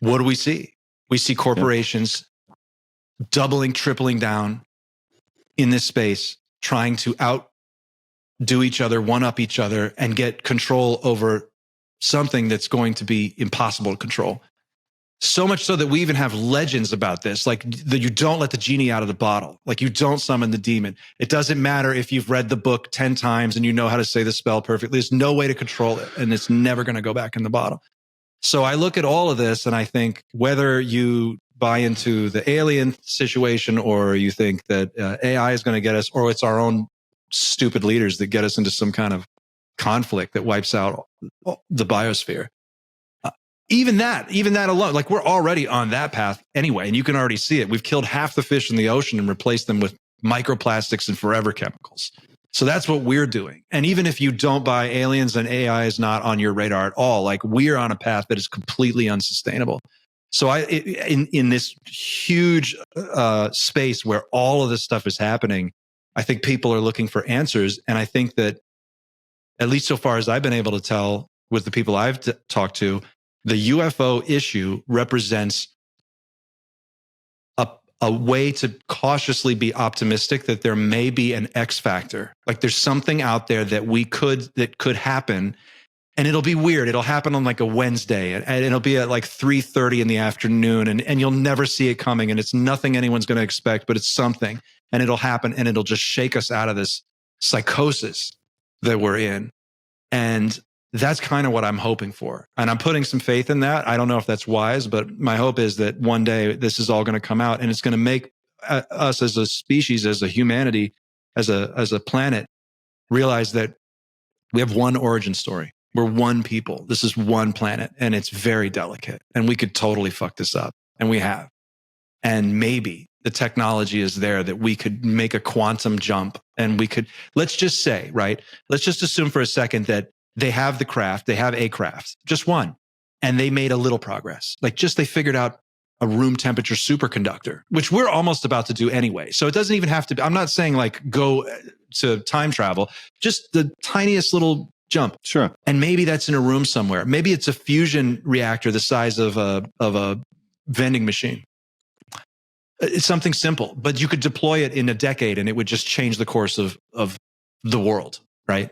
What do we see? We see corporations doubling, tripling down in this space, trying to outdo each other, one-up each other, and get control over something that's going to be impossible to control. So much so that we even have legends about this, like that you don't let the genie out of the bottle, like you don't summon the demon. It doesn't matter if you've read the book 10 times and you know how to say the spell perfectly. There's no way to control it, and it's never going to go back in the bottle. So I look at all of this and I think whether you buy into the alien situation or you think that AI is going to get us, or it's our own stupid leaders that get us into some kind of conflict that wipes out the biosphere. Even that alone, like we're already on that path anyway, and you can already see it. We've killed half the fish in the ocean and replaced them with microplastics and forever chemicals. So that's what we're doing. And even if you don't buy aliens and AI is not on your radar at all, like we're on a path that is completely unsustainable. So in this huge space where all of this stuff is happening, I think people are looking for answers. And I think that, at least so far as I've been able to tell with the people I've talked to, the UFO issue represents a way to cautiously be optimistic that there may be an X factor. Like there's something out there that could happen And it'll be weird. It'll happen on like a Wednesday, and it'll be at like 3:30 in the afternoon, and you'll never see it coming. And it's nothing anyone's going to expect, but it's something. And it'll happen, and it'll just shake us out of this psychosis that we're in. And that's kind of what I'm hoping for. And I'm putting some faith in that. I don't know if that's wise, but my hope is that one day this is all going to come out, and it's going to make us as a species, as a humanity, as a planet, realize that we have one origin story. We're one people. This is one planet, and it's very delicate, and we could totally fuck this up, and we have. And maybe the technology is there that we could make a quantum jump, and we could, let's just say, right? Let's just assume for a second that they have the craft, they have a craft, just one, and they made a little progress. Like just they figured out a room temperature superconductor, which we're almost about to do anyway. So it doesn't even have to be, I'm not saying like go to time travel, just the tiniest little jump. Sure. And maybe that's in a room somewhere. Maybe it's a fusion reactor the size of a vending machine. It's something simple, but you could deploy it in a decade and it would just change the course of the world, right?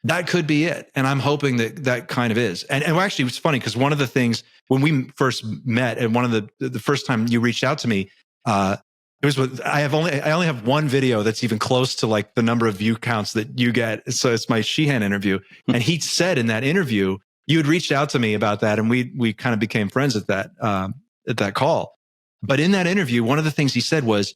That could be it. And I'm hoping that that kind of is. And actually, it's funny because one of the things when we first met, and one of the first time you reached out to me, it was with, I only have one video that's even close to like the number of view counts that you get. So it's my Sheehan interview. And he said in that interview, you had reached out to me about that. And we kind of became friends at that call. But in that interview, one of the things he said was,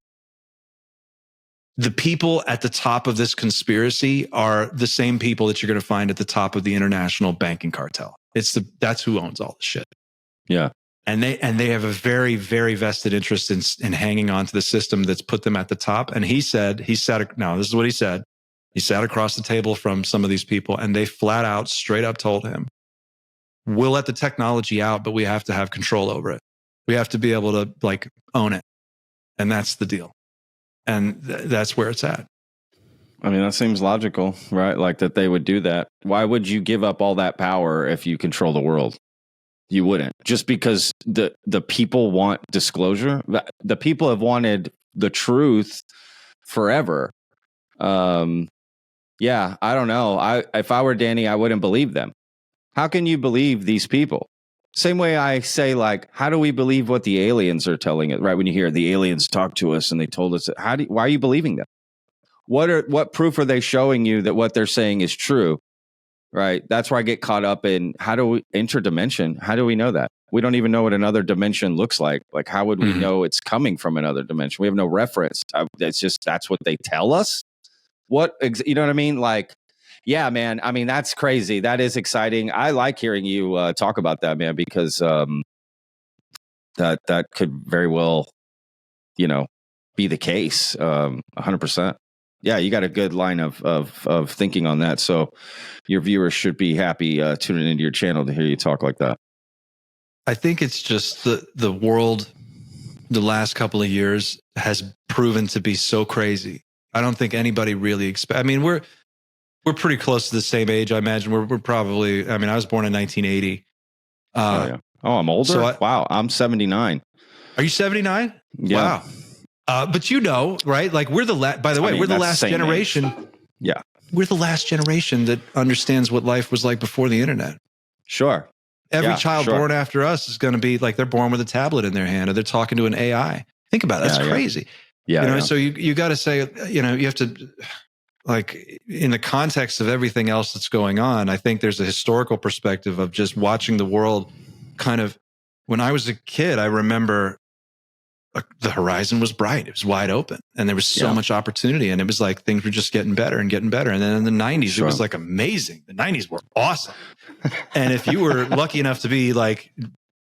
the people at the top of this conspiracy are the same people that you're going to find at the top of the international banking cartel. That's who owns all the shit. Yeah. And they have a very, very vested interest in hanging on to the system that's put them at the top. And this is what he said. He sat across the table from some of these people, and they flat out, straight up told him, we'll let the technology out, but we have to have control over it. We have to be able to like own it. And that's the deal. And that's where it's at. I mean, that seems logical, right? Like that they would do that. Why would you give up all that power if you control the world? You wouldn't. Just because the people want disclosure. The people have wanted the truth forever. Yeah, I don't know. If I were Danny, I wouldn't believe them. How can you believe these people? Same way I say, like, how do we believe what the aliens are telling us? Right when you hear the aliens talk to us and they told us, why are you believing them? What proof are they showing you that what they're saying is true? Right. That's where I get caught up in interdimension. How do we know that? We don't even know what another dimension looks like. Like, how would we know it's coming from another dimension? We have no reference. That's what they tell us. You know what I mean? Like, yeah, man. I mean, that's crazy. That is exciting. I like hearing you talk about that, man, because that could very well, be the case. 100%. Yeah, you got a good line of thinking on that. So your viewers should be happy tuning into your channel to hear you talk like that. I think it's just the world the last couple of years has proven to be so crazy. I don't think anybody really I mean, we're pretty close to the same age, I imagine. We're probably, I mean, I was born in 1980. Yeah. Oh, I'm older? So wow, I'm 79. Are you 79? Yeah. Wow. But right? Like we're the last generation. Age. Yeah. We're the last generation that understands what life was like before the internet. Sure. Every child born after us is going to be like, they're born with a tablet in their hand or they're talking to an AI. Think about it. That's crazy. Yeah. So you got to say, you have to, like, in the context of everything else that's going on, I think there's a historical perspective of just watching the world kind of, when I was a kid, I remember the horizon was bright. It was wide open and there was so much opportunity, and it was like things were just getting better and getting better. And then in the 90s, it was like amazing. The 90s were awesome. And if you were lucky enough to be like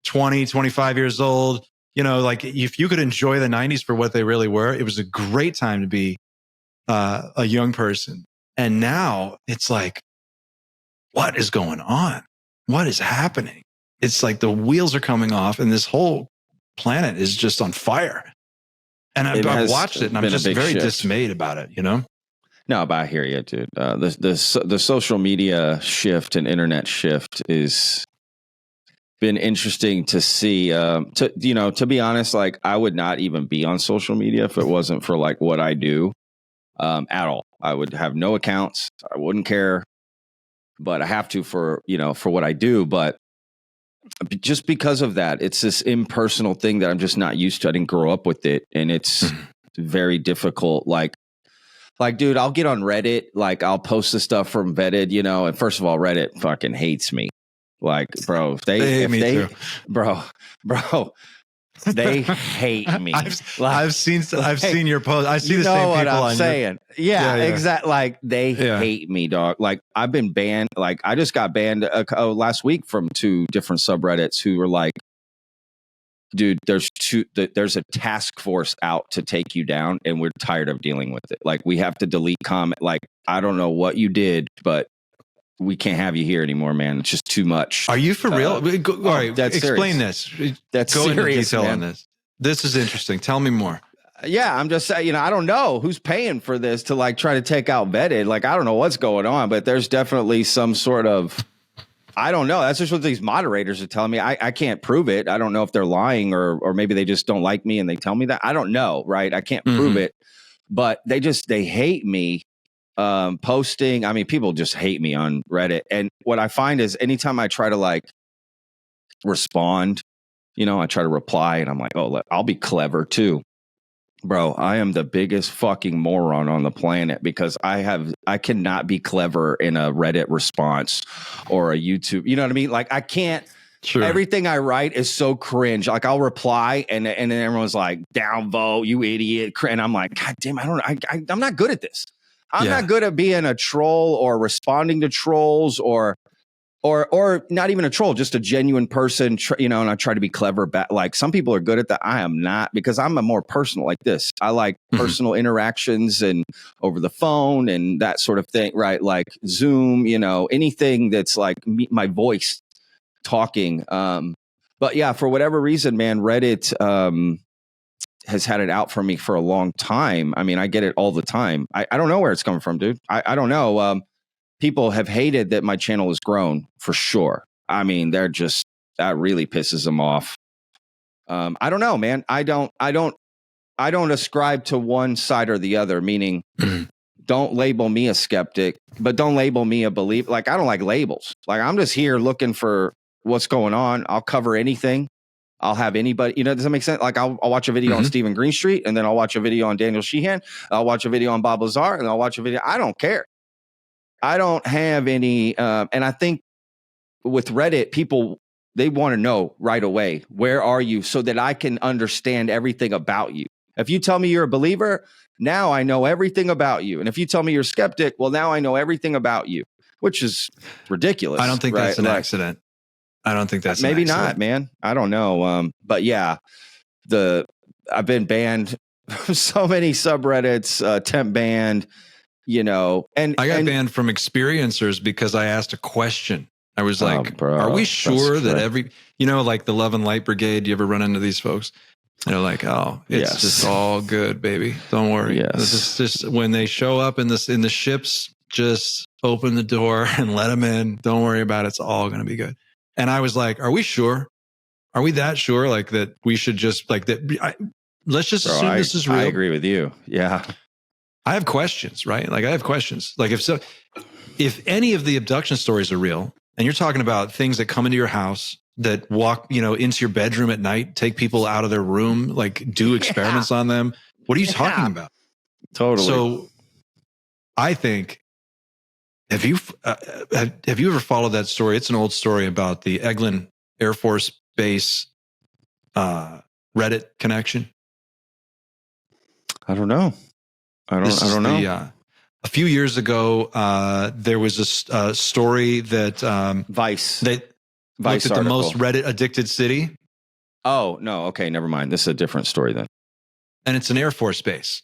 20, 25 years old, like if you could enjoy the 90s for what they really were, it was a great time to be a young person. And now it's like, what is going on? What is happening? It's like the wheels are coming off and this whole planet is just on fire. And I've watched it and I'm just very dismayed about it, No, but I hear you, dude. The social media shift and internet shift is been interesting to see. To be honest, like I would not even be on social media if it wasn't for like what I do. At all. I would have no accounts. I wouldn't care. but I have to for what I do. But just because of that, it's this impersonal thing that I'm just not used to. I didn't grow up with it, and it's very difficult. Like, dude, I'll get on Reddit, like I'll post the stuff from Vetted, and first of all, Reddit fucking hates me. Like, bro, they hate me too. Bro, they hate me. I've seen your post. I see the same people. What I'm on saying. Yeah, exactly. Like, they hate me, dog. Like, I've been banned. Like, I just got banned last week from 2 different subreddits who were like, dude, there's a task force out to take you down, and we're tired of dealing with it. Like, we have to delete comment. Like, I don't know what you did, but we can't have you here anymore, man. It's just too much. Are you for real? All right, explain serious. This. That's Go serious, into detail man. on this. This is interesting. Tell me more. Yeah, I'm just saying, I don't know who's paying for this to like try to take out Vetted. Like, I don't know what's going on, but there's definitely some sort of, I don't know. That's just what these moderators are telling me. I can't prove it. I don't know if they're lying or maybe they just don't like me and they tell me that. I don't know, right? I can't prove it, but they hate me posting. I mean, people just hate me on Reddit. And what I find is anytime I try to like respond, I try to reply and I'm like, oh, I'll be clever too. Bro, I am the biggest fucking moron on the planet because I cannot be clever in a Reddit response or a YouTube. You know what I mean? Like, I can't. Sure. Everything I write is so cringe. Like, I'll reply and then everyone's like, downvote, you idiot. And I'm like, God damn, I'm not good at this. I'm not good at being a troll or responding to trolls or not even a troll, just a genuine person, and I try to be clever about, like, some people are good at that. I am not, because I'm a more personal like this. I like personal interactions and over the phone and that sort of thing, right? Like Zoom, anything that's like my voice talking. But yeah, for whatever reason, man, Reddit has had it out for me for a long time. I mean, I get it all the time. I don't know where it's coming from, dude. I don't know. People have hated that my channel has grown for sure. I mean, that really pisses them off. I don't know, man. I don't ascribe to one side or the other, meaning don't label me a skeptic, but don't label me a believer. Like, I don't like labels. Like, I'm just here looking for what's going on. I'll cover anything. I'll have anybody, does that make sense? Like, I'll watch a video on Stephen Greenstreet, and then I'll watch a video on Daniel Sheehan. I'll watch a video on Bob Lazar, and I'll watch a video. I don't care. I don't have any, and I think with Reddit, people, they want to know right away, where are you, so that I can understand everything about you. If you tell me you're a believer, now I know everything about you. And if you tell me you're a skeptic, well, now I know everything about you, which is ridiculous. I don't think that's an accident. I don't think that's maybe not, man. I don't know. But yeah, I've been banned from so many subreddits, temp banned, and I got banned from experiencers because I asked a question. I was like, bro, are we sure that like the Love and Light Brigade, you ever run into these folks? And they're like, oh, it's just all good, baby. Don't worry. Yes. This is just when they show up in the ships, just open the door and let them in. Don't worry about it. It's all going to be good. And I was like, are we sure? Are we that sure? Like that we should just like that. Let's just assume this is real. I agree with you. Yeah. I have questions, right? Like, I have questions. Like, if any of the abduction stories are real, and you're talking about things that come into your house, that walk, into your bedroom at night, take people out of their room, like do experiments on them. What are you talking about? Totally. So I think, have you ever followed that story? It's an old story about the Eglin Air Force Base Reddit connection. I don't know. I don't know. A few years ago, there was a story that Vice looked at the most Reddit addicted city. Oh no, okay, never mind. This is a different story then. And it's an Air Force base.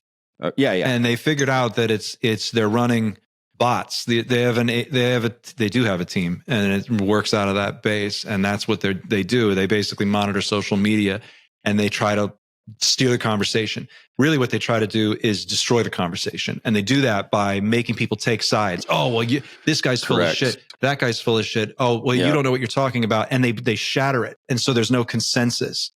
Yeah. And they figured out that they're running bots. They do have a team, and it works out of that base. And that's what they do. They basically monitor social media, and they try to steer the conversation. Really what they try to do is destroy the conversation. And they do that by making people take sides. Oh, well, this guy's full of shit. That guy's full of shit. Oh, well, you don't know what you're talking about. And they shatter it. And so there's no consensus.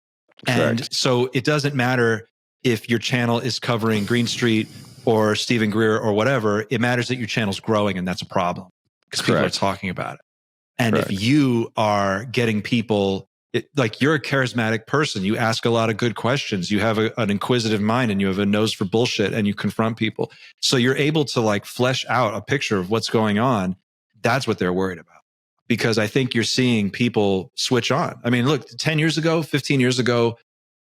Correct. And so it doesn't matter if your channel is covering Green Street or Stephen Greer or whatever. It matters that your channel's growing, and that's a problem. because people are Correct. talking about it. And Correct. if you are getting people, like you're a charismatic person, you ask a lot of good questions, you have an inquisitive mind, and you have a nose for bullshit, and you confront people. So you're able to like flesh out a picture of what's going on. That's what they're worried about. Because I think you're seeing people switch on. I mean, look, 10 years ago, 15 years ago,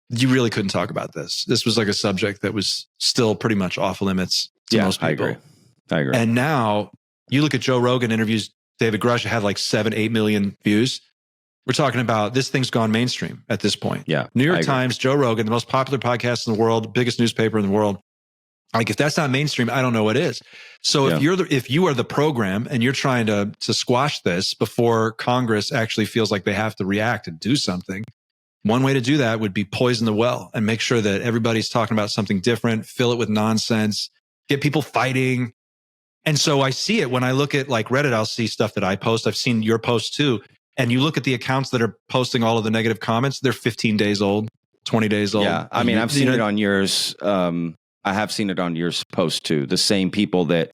you really couldn't talk about this. This was like a subject that was still pretty much off limits to most people. I agree. And now you look at Joe Rogan interviews David Grush, had like 7-8 million views. We're talking about this thing's gone mainstream at this point. Yeah. New York Times, Joe Rogan, the most popular podcast in the world, biggest newspaper in the world. Like if that's not mainstream, I don't know what is. So if you are the program and you're trying to squash this before Congress actually feels like they have to react and do something, one way to do that would be poison the well and make sure that everybody's talking about something different, fill it with nonsense, get people fighting. And so I see it when I look at like Reddit, I'll see stuff that I post. I've seen your posts too. And you look at the accounts that are posting all of the negative comments, they're 15 days old, 20 days old. Yeah. I mean, I've seen it on yours. I have seen it on yours post too. The same people that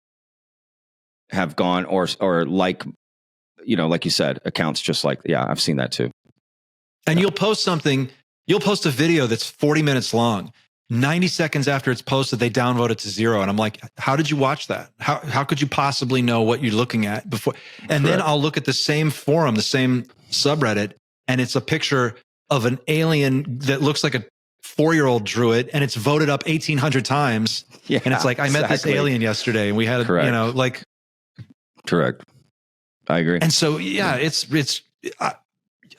have gone or like, like you said, accounts just like, I've seen that too. And you'll post a video that's 40 minutes long. 90 seconds after it's posted, they downvote it to 0. And I'm like, how did you watch that? How could you possibly know what you're looking at before? And then I'll look at the same forum, the same subreddit, and it's a picture of an alien that looks like a 4-year-old drew it, and it's voted up 1,800 times. Yeah, and it's like, I met this alien yesterday, and we had, Correct. Correct. I agree. And so,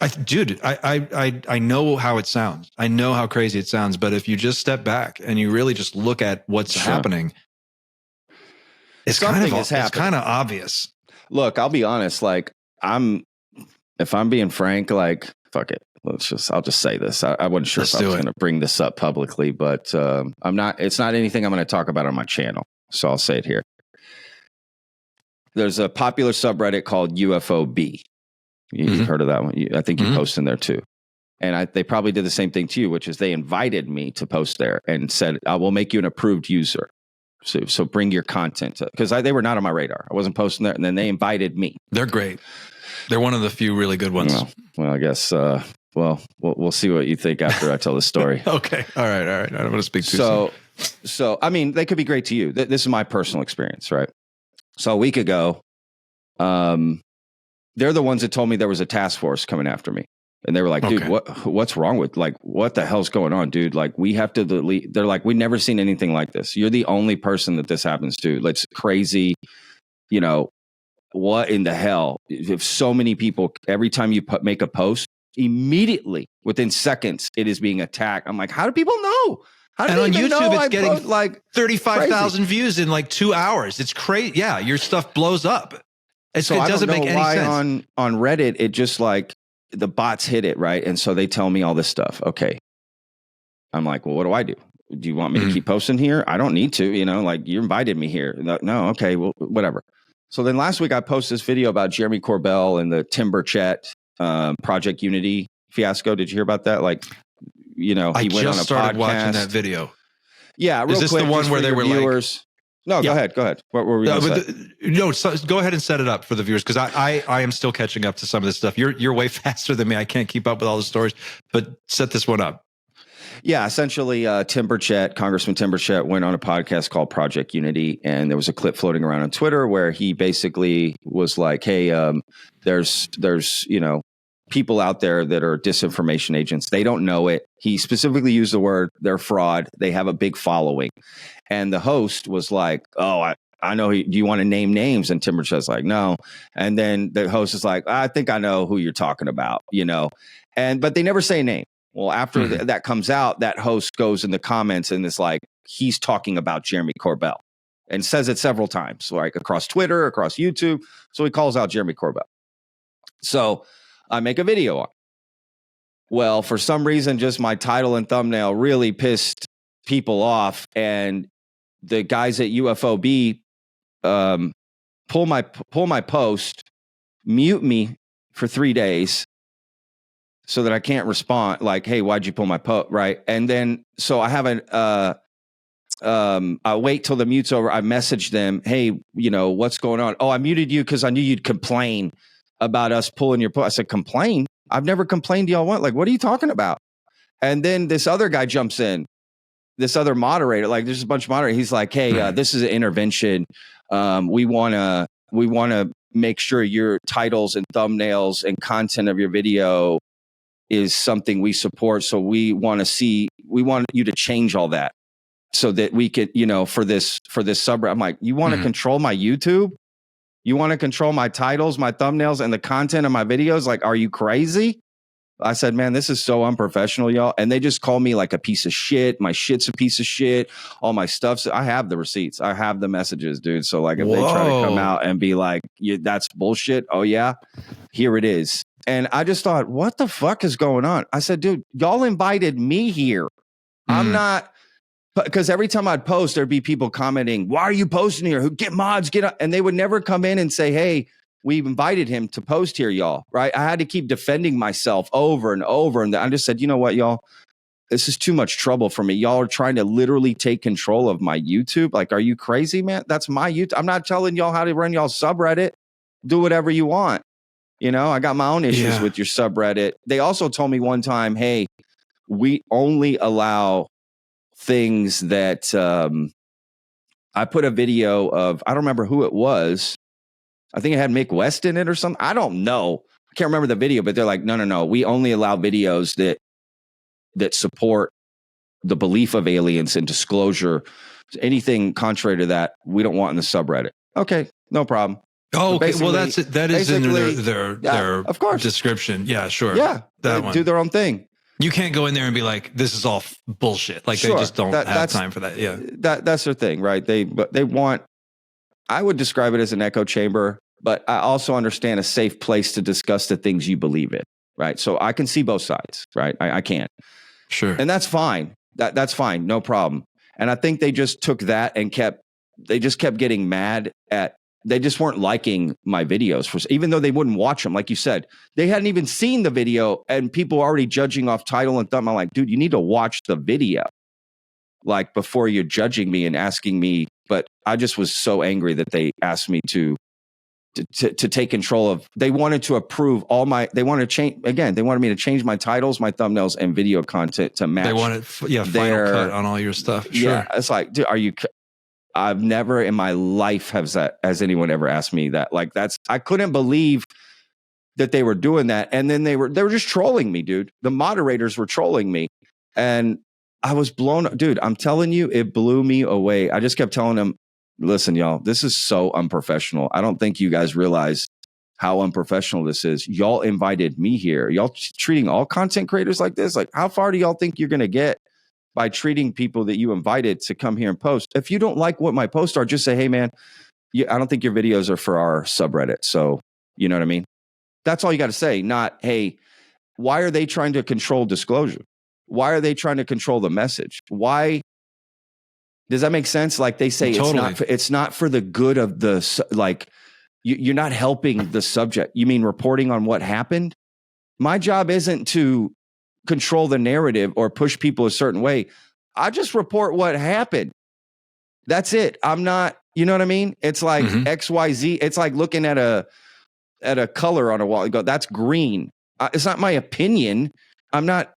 I know how it sounds. I know how crazy it sounds. But if you just step back and you really just look at what's happening, it's kind of obvious. Look, I'll be honest. Like if I'm being frank, like, fuck it. I'll just say this. I wasn't sure if I was going to bring this up publicly, but I'm not. It's not anything I'm going to talk about on my channel. So I'll say it here. There's a popular subreddit called UFOB. You've heard of that one. I think you post in there too. And they probably did the same thing to you, which is they invited me to post there and said, I will make you an approved user. So bring your content. Because they were not on my radar. I wasn't posting there. And then they invited me. They're great. They're one of the few really good ones. Well, I guess, we'll see what you think after I tell the story. Okay. All right. I don't want to speak too soon. So, I mean, they could be great to you. This is my personal experience, right? So a week ago, they're the ones that told me there was a task force coming after me. And they were like, dude, what's wrong with, like, what the hell's going on, dude? Like, we have to delete. They're like, we've never seen anything like this. You're the only person that this happens to. It's crazy. What in the hell? If so many people, every time you make a post, immediately within seconds, it is being attacked. I'm like, how do people know? And on YouTube, it's getting like 35,000 views in like 2 hours. It's crazy. Yeah, your stuff blows up. It doesn't make any sense. On Reddit, it just like the bots hit it, right? And so they tell me all this stuff. Okay. I'm like, well, what do I do? Do you want me to keep posting here? I don't need to, like you invited me here. No, okay, well, whatever. So then last week I posted this video about Jeremy Corbell and the Timber Chat Project Unity fiasco. Did you hear about that? Like, he went on a podcast. I just started watching that video. Yeah, real quick. Is this the one where they were viewers? Like, no, go ahead. What were we going to say? Go ahead and set it up for the viewers, because I am still catching up to some of this stuff. You're way faster than me. I can't keep up with all the stories, but set this one up. Yeah, essentially, Congressman Timber Chat went on a podcast called Project Unity, and there was a clip floating around on Twitter where he basically was like, "Hey, there's people out there that are disinformation agents. They don't know it." He specifically used the word, "They're fraud. They have a big following," and the host was like, "Oh, I know. Do you want to name names?" And Timber Chat's like, "No," and then the host is like, "I think I know who you're talking about," but they never say a name. Well, after that comes out, that host goes in the comments and is like, he's talking about Jeremy Corbell and says it several times, like across Twitter, across YouTube. So he calls out Jeremy Corbell. So I make a video on it. Well, for some reason, just my title and thumbnail really pissed people off. And the guys at UFOB pull my post, mute me for 3 days, so that I can't respond, like, "Hey, why'd you pull my post?" Right. And then, so I have I wait till the mute's over. I message them, hey, what's going on? Oh, I muted you because I knew you'd complain about us pulling your. I said, complain? I've never complained to y'all. What? Like, what are you talking about? And then this other guy jumps in, this other moderator, like there's a bunch of moderators. He's like, hey, this is an intervention. We want to make sure your titles and thumbnails and content of your video is something we support. So we want you to change all that so that we could, for this subreddit. I'm like, you want to control my YouTube? You want to control my titles, my thumbnails, and the content of my videos? Like, are you crazy? I said, man, this is so unprofessional, y'all. And they just call me like a piece of shit. My shit's a piece of shit. All my stuff's, I have the receipts. I have the messages, dude. So like if they try to come out and be like, that's bullshit. Oh yeah, here it is. And I just thought, what the fuck is going on? I said, dude, y'all invited me here. I'm not, because every time I'd post, there'd be people commenting, why are you posting here? Get mods, get up. And they would never come in and say, hey, we invited him to post here, y'all, right? I had to keep defending myself over and over. And I just said, you know what, y'all, this is too much trouble for me. Y'all are trying to literally take control of my YouTube. Like, are you crazy, man? That's my YouTube. I'm not telling y'all how to run y'all subreddit. Do whatever you want. I got my own issues with your subreddit. They also told me one time, hey, we only allow things that I put a video of, I don't remember who it was. I think it had Mick West in it or something. I don't know. I can't remember the video, but they're like, no. We only allow videos that support the belief of aliens and disclosure. Anything contrary to that, we don't want in the subreddit. Okay, no problem. Oh, okay. Well, that is in their of course description. Yeah, sure. Yeah, that one. Do their own thing. You can't go in there and be like, this is all bullshit. Like they just don't have time for that. Yeah, that's their thing, right? They want. I would describe it as an echo chamber, but I also understand a safe place to discuss the things you believe in, right? So I can see both sides, right? I can. Sure. And that's fine. That's fine. No problem. And I think they just took that and kept getting mad at, they just weren't liking my videos even though they wouldn't watch them. Like you said, they hadn't even seen the video and people were already judging off title and thumb. I'm like, dude, you need to watch the video. Like before you're judging me and asking me. But I just was so angry that they asked me to take control of. They wanted to approve they wanted to change again. They wanted me to change my titles, my thumbnails, and video content to match. They wanted final cut on all your stuff. Sure. Yeah, it's like, dude, I've never in my life has anyone ever asked me that. Like I couldn't believe that they were doing that, and then they were just trolling me, dude. The moderators were trolling me, and I was blown up. Dude, I'm telling you, it blew me away. I just kept telling them, listen, y'all, this is so unprofessional. I don't think you guys realize how unprofessional this is. Y'all invited me here. Y'all treating all content creators like this. Like, how far do y'all think you're going to get by treating people that you invited to come here and post? If you don't like what my posts are, just say, hey, man, I don't think your videos are for our subreddit. So, you know what I mean? That's all you got to say. Not, hey, why are they trying to control disclosure? Why are they trying to control the message? Why does that make sense? Like they say, totally. It's not for the good of the, like you're not helping the subject. You mean reporting on what happened? My job isn't to control the narrative or push people a certain way. I just report what happened. That's it. I'm not, you know what I mean? It's like XYZ. It's like looking at a color on a wall. You go, that's green. It's not my opinion. I'm not,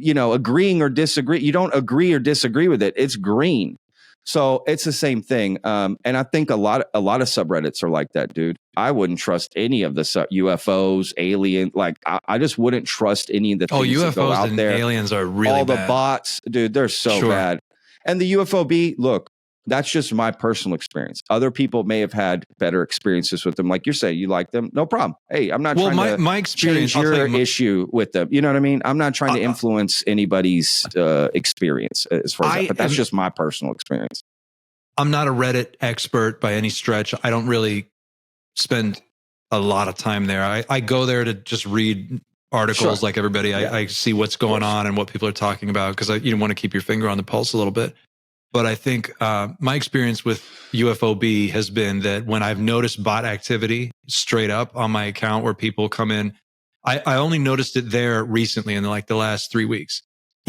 agreeing or disagree. You don't agree or disagree with it. It's green. So it's the same thing. And I think a lot of subreddits are like that, dude. I wouldn't trust any of the UFOs, alien. Like I just wouldn't trust any of the things UFOs that go out and there. Aliens are really all bad. The bots, dude. They're so bad. And the UFOB, look, that's just my personal experience. Other people may have had better experiences with them. Like you're saying, you like them, no problem. Hey, I'm not trying to my experience, change your issue with them. You know what I mean? I'm not trying to influence anybody's experience as far as that, but that's just my personal experience. I'm not a Reddit expert by any stretch. I don't really spend a lot of time there. I go there to just read articles like everybody. I see what's going on and what people are talking about because you want to keep your finger on the pulse a little bit. But I think my experience with UFOB has been that when I've noticed bot activity straight up on my account where people come in, I only noticed it there recently in like the last 3 weeks.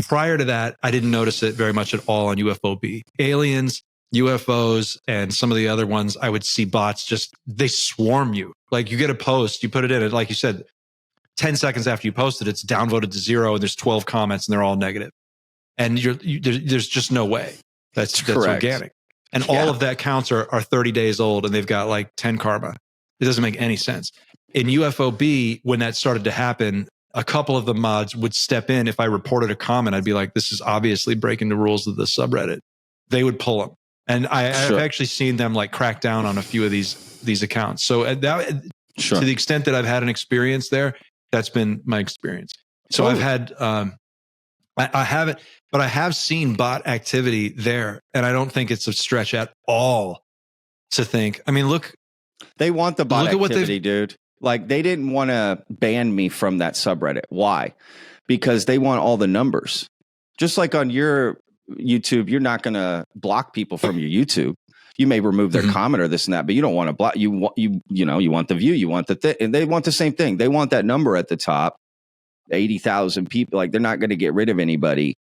prior to that, I didn't notice it very much at all on UFOB. Aliens, UFOs, and some of the other ones, I would see bots they swarm you. Like you get a post, you put it in, and like you said, 10 seconds after you post it, it's downvoted to 0, and there's 12 comments, and they're all negative. And there's just no way that's organic. And all of that counts are 30 days old, and they've got like 10 karma. It doesn't make any sense. In UFOB, when that started to happen, a couple of the mods would step in. If I reported a comment, I'd be like, this is obviously breaking the rules of the subreddit. They would pull them. And I've actually seen them like crack down on a few of these accounts. So to the extent that I've had an experience there, that's been my experience. So I've had, I haven't, but I have seen bot activity there. And I don't think it's a stretch at all to think, I mean, look. They want the bot activity, dude. Like they didn't want to ban me from that subreddit. Why? Because they want all the numbers. Just like on your YouTube, you're not going to block people from your YouTube. You may remove their comment or this and that, but you don't want to block. You want the view. You want the thing, and they want the same thing. They want that number at the top, 80,000 people. Like they're not going to get rid of anybody.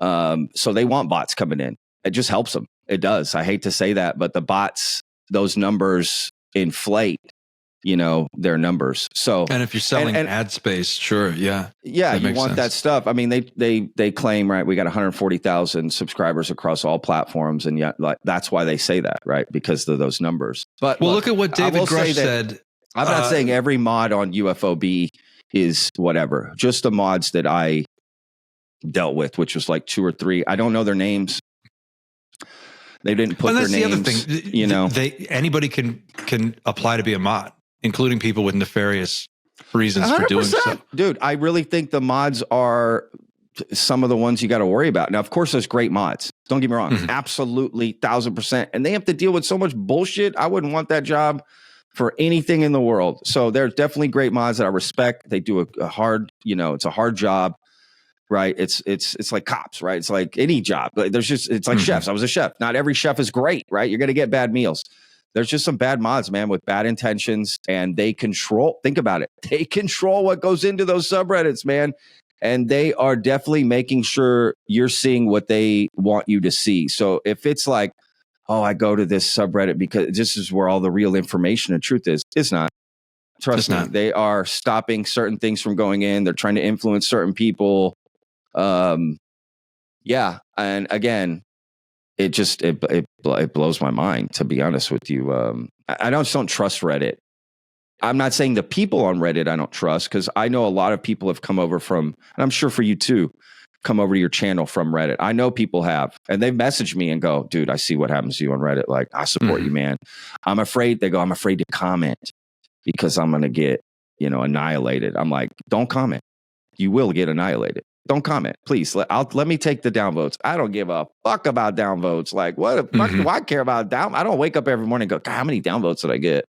So they want bots coming in. It just helps them. It does. I hate to say that, but the bots, those numbers inflate, their numbers. So, and if you're selling ad space, sure. Yeah. Yeah. You want that stuff. I mean, they claim, right, we got 140,000 subscribers across all platforms. And yet like, that's why they say that, right? Because of those numbers. But look at what David Grush said. I'm not saying every mod on UFOB is whatever, just the mods that I dealt with, which was like 2 or 3. I don't know their names. They didn't put their names. The other thing. Anybody can apply to be a mod, including people with nefarious reasons 100%. For doing so. Dude, I really think the mods are some of the ones you got to worry about. Now, of course, there's great mods. Don't get me wrong. Absolutely, 1,000%. And they have to deal with so much bullshit. I wouldn't want that job for anything in the world. So there's definitely great mods that I respect. They do a hard, it's a hard job. Right. It's like cops, right? It's like any job. It's like chefs. I was a chef. Not every chef is great, right? You're going to get bad meals. There's just some bad mods, man, with bad intentions, and they control. Think about it. They control what goes into those subreddits, man. And they are definitely making sure you're seeing what they want you to see. So if it's like, oh, I go to this subreddit because this is where all the real information and truth is, it's not. Trust me. They are stopping certain things from going in. They're trying to influence certain people. Yeah. And again, it blows my mind, to be honest with you. I just don't trust Reddit. I'm not saying the people on Reddit I don't trust, because I know a lot of people have come over from, and I'm sure for you too, come over to your channel from Reddit. I know people have, and they've messaged me and go, dude, I see what happens to you on Reddit. Like, I support you, man. I'm afraid to comment because I'm going to get, annihilated. I'm like, don't comment. You will get annihilated. Don't comment, please. Let me take the downvotes. I don't give a fuck about downvotes. Like, what the fuck do I care about down? I don't wake up every morning and go, God, how many downvotes did I get?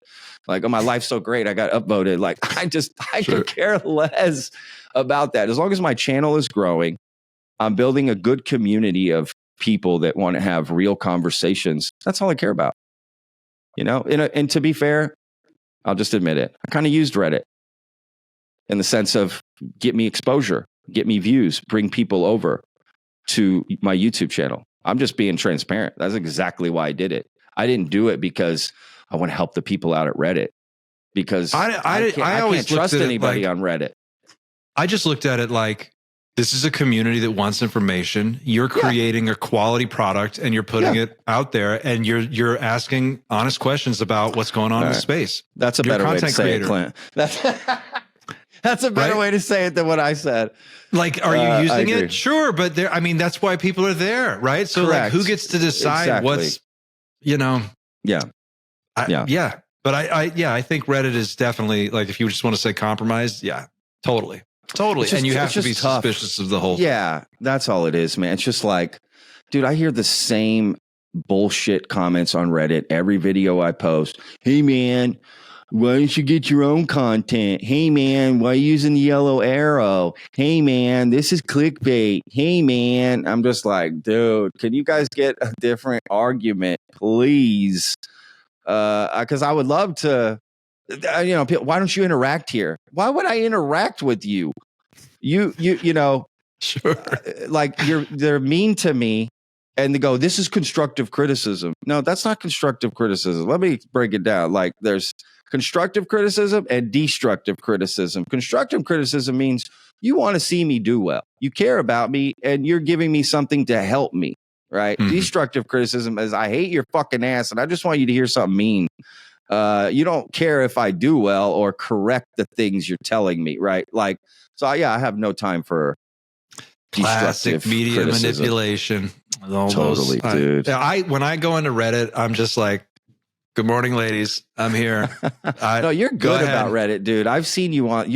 Like, oh, my life's so great, I got upvoted. Like, I could care less about that. As long as my channel is growing, I'm building a good community of people that want to have real conversations. That's all I care about. And to be fair, I'll just admit it. I kind of used Reddit in the sense of get me exposure, get me views, bring people over to my YouTube channel. I'm just being transparent. That's exactly why I did it. I didn't do it because I want to help the people out at Reddit, because I can't trust anybody on Reddit. I just looked at it like, this is a community that wants information. You're creating a quality product and you're putting it out there, and you're asking honest questions about what's going on in the space. That's a better way to say it, Clint. That's a better way to say it than what I said. Like, are you using it? Sure, but that's why people are there, right? So like, who gets to decide what's, Yeah. But I think Reddit is definitely, like, if you just want to say compromised, totally. And you have to be suspicious of the whole thing. Yeah, that's all it is, man. It's just like, dude, I hear the same bullshit comments on Reddit every video I post. Hey, man, why don't you get your own content? Hey, man, why are you using the yellow arrow? Hey, man, this is clickbait. Hey, man. I'm just like, dude, can you guys get a different argument, please? Because I would love to, why don't you interact here? Why would I interact with you? You Sure. Like they're mean to me, and they go, "This is constructive criticism." No, that's not constructive criticism. Let me break it down. Like there's constructive criticism and destructive criticism. Constructive criticism means you want to see me do well. You care about me, and you're giving me something to help me. Right? Mm-hmm. Destructive criticism is I hate your fucking ass, and I just want you to hear something mean. You don't care if I do well or correct the things you're telling me, right? Like, so yeah, I have no time for classic media criticism. Manipulation. Totally, dude. When I go into Reddit, I'm just like, "Good morning, ladies. I'm here." No, you're good about Reddit, dude. I've seen you on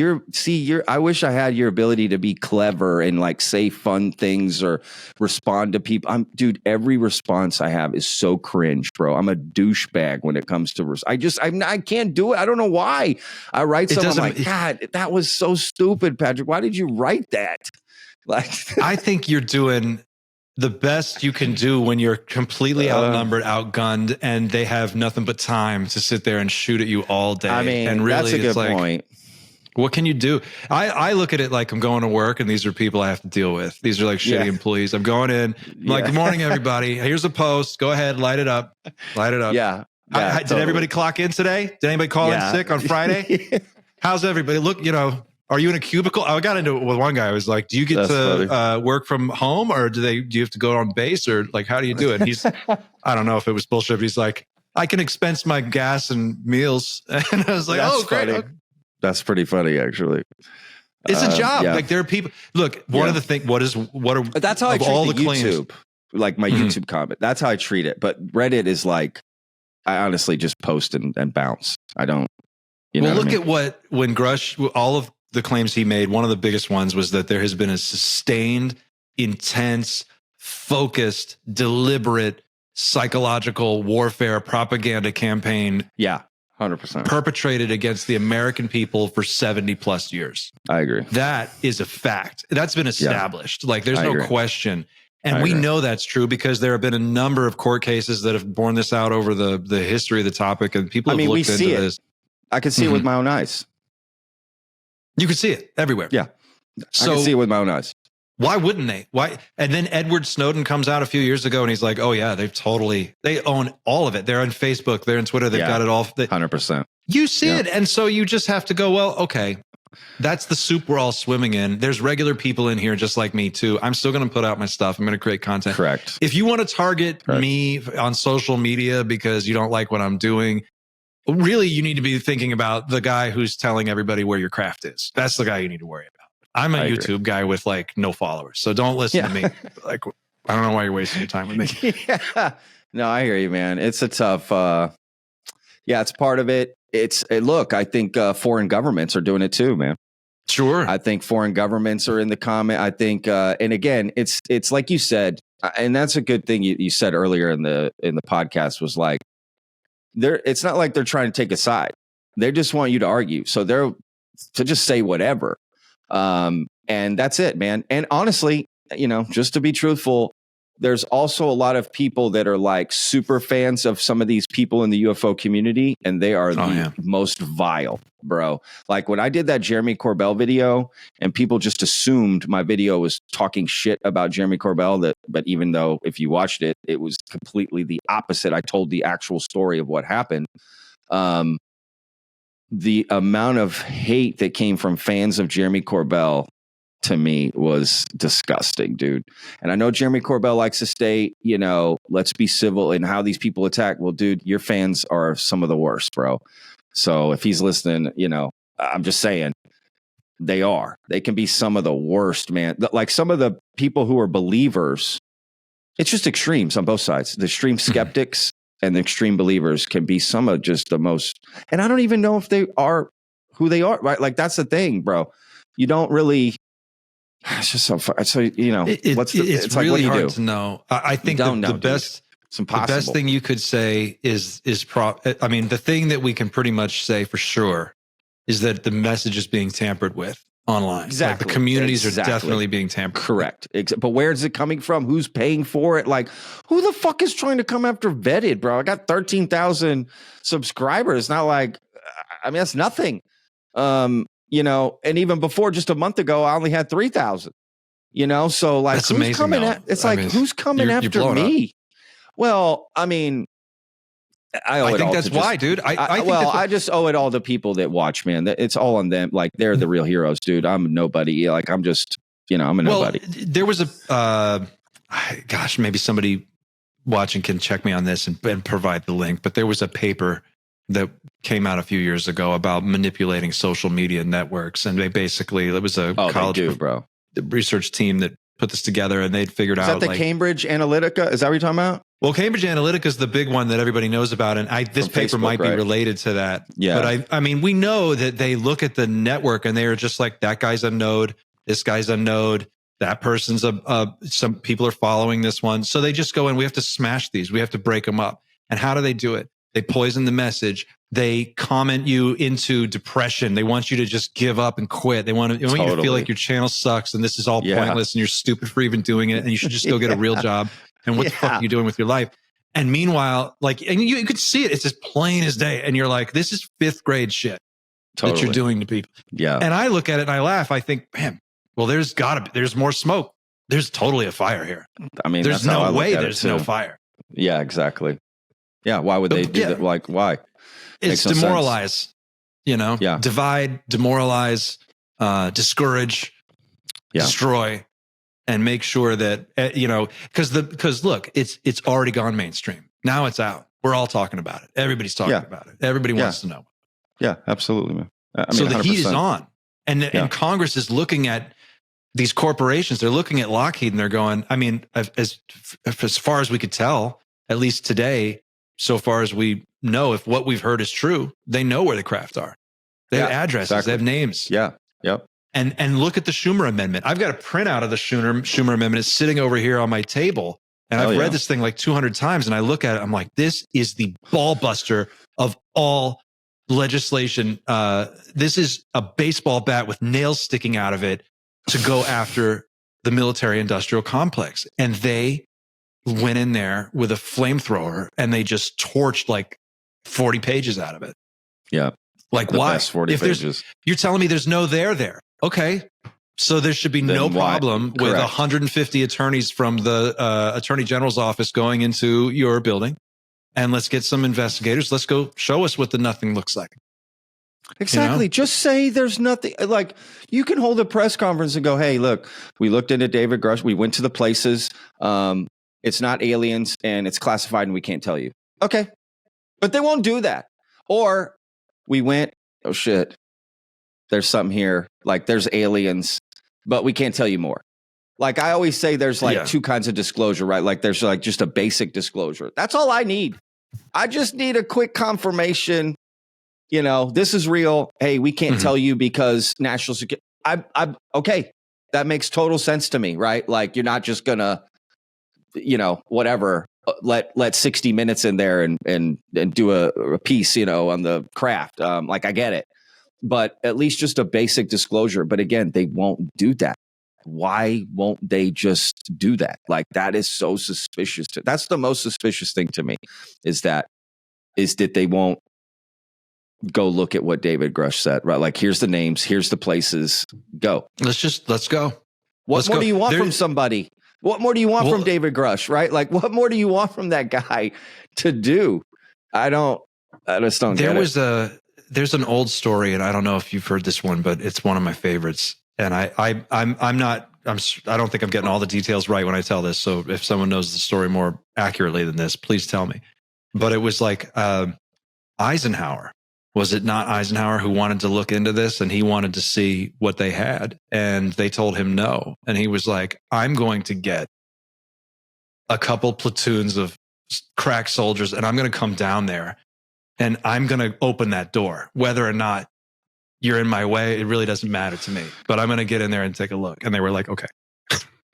I wish I had your ability to be clever and like say fun things or respond to people. Dude, every response I have is so cringe, bro. I'm a douchebag when it comes to I can't do it. I don't know why. I write something I'm like, God, that was so stupid, Patrick. Why did you write that? Like, I think you're doing the best you can do when you're completely outnumbered, outgunned, and they have nothing but time to sit there and shoot at you all day. I mean, and really, that's a good point. What can you do? I look at it like I'm going to work, and these are people I have to deal with. These are like shitty employees. I'm going in, I'm like, "Good morning, everybody. Here's a post. Go ahead, light it up. Light it up." Yeah. Did everybody clock in today? Did anybody call in sick on Friday? How's everybody? Look, are you in a cubicle? I got into it with one guy. I was like, "Do you get to work from home, or do you have to go on base, or like how do you do it?" And he's, I don't know if it was bullshit, but he's like, "I can expense my gas and meals." And I was like, That's "Oh, great." Okay. That's pretty funny, actually. It's a job. Yeah. Like there are people. Look, one of the things. That's how I treat all the YouTube. Like my YouTube comment. That's how I treat it. But Reddit is like, I honestly just post and bounce. I don't. Look at when Grush, all of the claims he made, one of the biggest ones was that there has been a sustained, intense, focused, deliberate psychological warfare propaganda campaign. Yeah, 100%. Perpetrated against the American people for 70 plus years. I agree. That is a fact. That's been established. Like there's no question. And we know that's true because there have been a number of court cases that have borne this out over the history of the topic, and people have looked into this. I can see it with my own eyes. You can see it everywhere. Yeah. So, I can see it with my own eyes. Why wouldn't they? Why? And then Edward Snowden comes out a few years ago and he's like, "Oh yeah, they own all of it. They're on Facebook, they're on Twitter, they've got it all." 100%. You see it. And so you just have to go, well, okay, that's the soup we're all swimming in. There's regular people in here just like me too. I'm still going to put out my stuff. I'm going to create content. Correct. If you want to target me on social media because you don't like what I'm doing, really, you need to be thinking about the guy who's telling everybody where your craft is. That's the guy you need to worry about. I'm a YouTube guy with like no followers, so don't listen to me. Like, I don't know why you're wasting your time with me. No, I hear you, man. It's a tough. It's part of it. Look, I think foreign governments are doing it too, man. Sure. I think foreign governments are in the comment. I think, and again, it's like you said, and that's a good thing you said earlier in the podcast was like, it's not like they're trying to take a side. They just want you to argue. So they're to just say whatever. And that's it, man. And honestly, just to be truthful, there's also a lot of people that are like super fans of some of these people in the UFO community, and they are the most vile, bro. Like when I did that Jeremy Corbell video and people just assumed my video was talking shit about Jeremy Corbell, but even though if you watched it, it was completely the opposite. I told the actual story of what happened. The amount of hate that came from fans of Jeremy Corbell to me was disgusting, dude. And I know Jeremy Corbell likes to stay, let's be civil in how these people attack. Well, dude, your fans are some of the worst, bro. So if he's listening, I'm just saying they can be some of the worst, man. Like some of the people who are believers, it's just extremes on both sides. The extreme skeptics and the extreme believers can be some of just the most, and I don't even know if they are who they are, right? Like that's the thing, bro. You don't really, it's just so far. So, it's really like, what do you hard do? to know. I think the best thing you could say is the thing that we can pretty much say for sure is that the message is being tampered with online. Exactly. Like the communities are definitely being tampered. Correct. But where is it coming from? Who's paying for it? Like, who the fuck is trying to come after Vetted, bro? I got 13,000 subscribers. Not like, that's nothing. And even before, just a month ago, I only had 3,000. You know, so like, That's who's amazing, coming though. at? It's I like, mean, who's coming you're after blowing up. me? Well, I mean, I owe I it think all that's to why, dude. I think well, that's I just owe it all to people that watch, man. It's all on them. Like, they're the real heroes, dude. I'm nobody. Like, I'm just, you know, I'm a nobody. There was a, gosh, maybe somebody watching can check me on this and provide the link, but there was a paper that came out a few years ago about manipulating social media networks. And they basically, it was a college research team that put this together, and they'd figured out. Is that the Cambridge Analytica? Is that what you're talking about? Well, Cambridge Analytica is the big one that everybody knows about. And this paper might be related to that. Yeah. But I mean, we know that they look at the network and they are just like, that guy's a node. This guy's a node. That person's some people are following this one. So they just go in, we have to smash these. We have to break them up. And how do they do it? They poison the message. They comment you into depression. They want you to just give up and quit. They want you to feel like your channel sucks and this is all pointless and you're stupid for even doing it. And you should just go get a real job. And what the fuck are you doing with your life? And meanwhile, like, and you could see it. It's as plain as day. And you're like, this is 5th grade shit that you're doing to people. Yeah. And I look at it and I laugh. I think, man, well, there's more smoke. There's totally a fire here. I mean, there's no way there's no fire. Yeah, exactly. Yeah. Why would they do that? Like, why? It's demoralize, you know, divide, demoralize, discourage, destroy, and make sure that, you know, because look, it's already gone mainstream. Now it's out. We're all talking about it. Everybody's talking about it. Everybody wants to know. Yeah, absolutely, man. I mean, so the 100%. heat is on, and Congress is looking at these corporations. They're looking at Lockheed and they're going, I mean, as far as we could tell, at least today, so far as we know, if what we've heard is true, they know where the craft are. They have addresses. They have names. Yeah. Yep. And look at the Schumer amendment. I've got a printout of the Schumer amendment. It's sitting over here on my table. And I've read this thing like 200 times. And I look at it, I'm like, this is the ball buster of all legislation. This is a baseball bat with nails sticking out of it to go after the military industrial complex. And they went in there with a flamethrower and they just torched like 40 pages out of it. Yeah. Like, the why? Best 40 pages. You're telling me there's no there. Okay. So there should be no problem with 150 attorneys from the Attorney General's office going into your building. And let's get some investigators. Let's go show us what the nothing looks like. Exactly. You know? Just say there's nothing. Like, you can hold a press conference and go, hey, look, we looked into David Grush. We went to the places. It's not aliens and it's classified and we can't tell you. Okay. But they won't do that. Or we went, oh shit, there's something here. Like, there's aliens, but we can't tell you more. Like, I always say there's like two kinds of disclosure, right? Like, there's like just a basic disclosure. That's all I need. I just need a quick confirmation. You know, this is real. Hey, we can't tell you because national security. I'm okay. That makes total sense to me, right? Like, you're not just gonna, you know, whatever, let 60 Minutes in there and do a piece, you know, on the craft. Like, I get it, but at least just a basic disclosure. But again, they won't do that. Why won't they just do that? Like, that is so suspicious. That's the most suspicious thing to me is that they won't go look at what David Grush said, right? Like, here's the names, here's the places, go. Let's go. What more do you want from somebody? What more do you want from David Grush, right? Like, what more do you want from that guy to do? I just don't get it. There's an old story, and I don't know if you've heard this one, but it's one of my favorites. And I don't think I'm getting all the details right when I tell this. So if someone knows the story more accurately than this, please tell me. But it was like Eisenhower. Was it not Eisenhower who wanted to look into this and he wanted to see what they had? And they told him no. And he was like, I'm going to get a couple platoons of crack soldiers and I'm going to come down there and I'm going to open that door. Whether or not you're in my way, it really doesn't matter to me. But I'm going to get in there and take a look. And they were like, okay.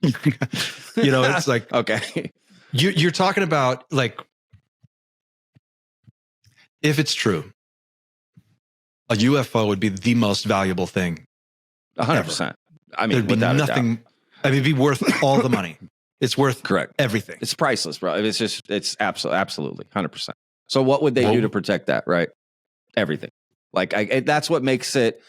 You know, it's like, okay. You're talking about, like, if it's true, a UFO would be the most valuable thing. 100%. I mean, there'd be nothing. I mean, it'd be worth all the money. It's worth everything. It's priceless, bro. It's absolutely 100%. So what would they do to protect that? Right. Everything. Like, that's what makes it.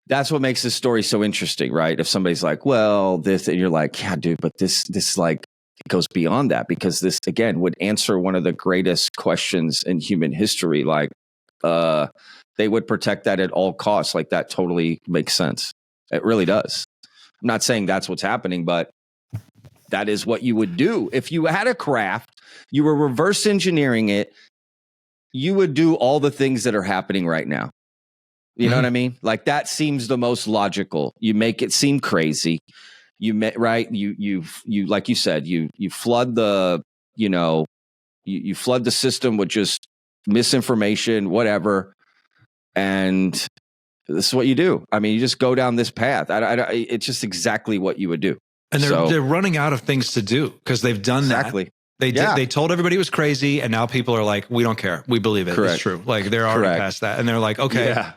That's what makes this story so interesting, right? If somebody's like, well, this, and you're like, yeah, dude, but this like goes beyond that, because this again would answer one of the greatest questions in human history. Like, they would protect that at all costs. Like, that totally makes sense. It really does. I'm not saying that's what's happening, but that is what you would do. If you had a craft, you were reverse engineering it, you would do all the things that are happening right now. You know what I mean? Like, that seems the most logical. You make it seem crazy. Right? You like you said, you flood the, you flood the system with just misinformation, whatever. And this is what you do. I mean, you just go down this path. It's just exactly what you would do. And they're running out of things to do because they've done exactly. that. They told everybody it was crazy, and now people are like, we don't care. We believe it. Correct. It's true. Like, they're already past that. And they're like, okay,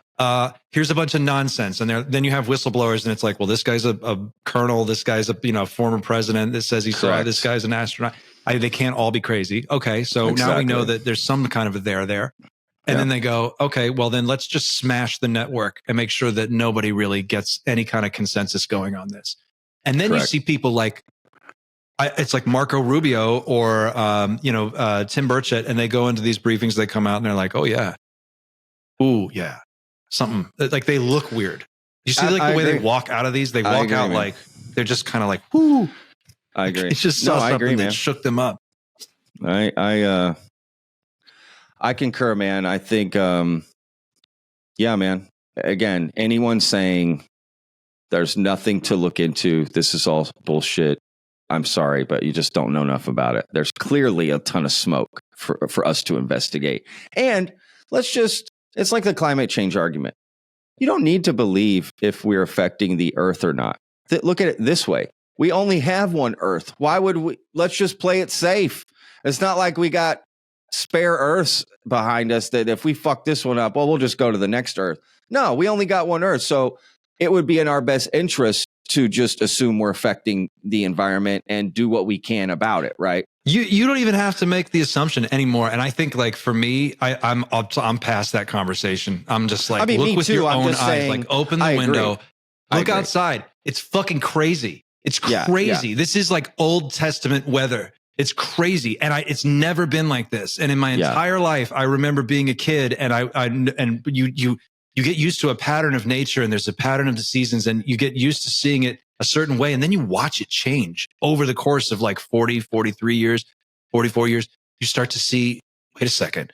here's a bunch of nonsense. And then you have whistleblowers, and it's like, well, this guy's a colonel. This guy's a former president that says he saw. This guy's an astronaut. They can't all be crazy. Okay, so now we know that there's some kind of a there. And then they go, okay, well, then let's just smash the network and make sure that nobody really gets any kind of consensus going on this. And then you see people like, it's like Marco Rubio or, Tim Burchett, and they go into these briefings, they come out and they're like, oh yeah. Ooh, yeah. Something like, they look weird. You see, like the way they walk out of these, they walk out like, they're just kind of like, whoo. I agree. It's just something that shook them up. I concur, man. I think, yeah, man. Again, anyone saying there's nothing to look into, this is all bullshit, I'm sorry, but you just don't know enough about it. There's clearly a ton of smoke for us to investigate. And it's like the climate change argument. You don't need to believe if we're affecting the earth or not. Look at it this way. We only have one earth. Why would we? Let's just play it safe. It's not like we got spare earths behind us that if we fuck this one up, well, we'll just go to the next earth. No, we only got one earth. So it would be in our best interest to just assume we're affecting the environment and do what we can about it, right? You don't even have to make the assumption anymore. And I think, like, for me, I'm past that conversation. I'm just like, look with your own eyes, like, open the window, look outside. It's fucking crazy. It's crazy. Yeah. This is like Old Testament weather. It's crazy. And it's never been like this. And in my entire life, I remember being a kid, and you get used to a pattern of nature, and there's a pattern of the seasons, and you get used to seeing it a certain way. And then you watch it change over the course of like 40, 43 years, 44 years. You start to see, wait a second,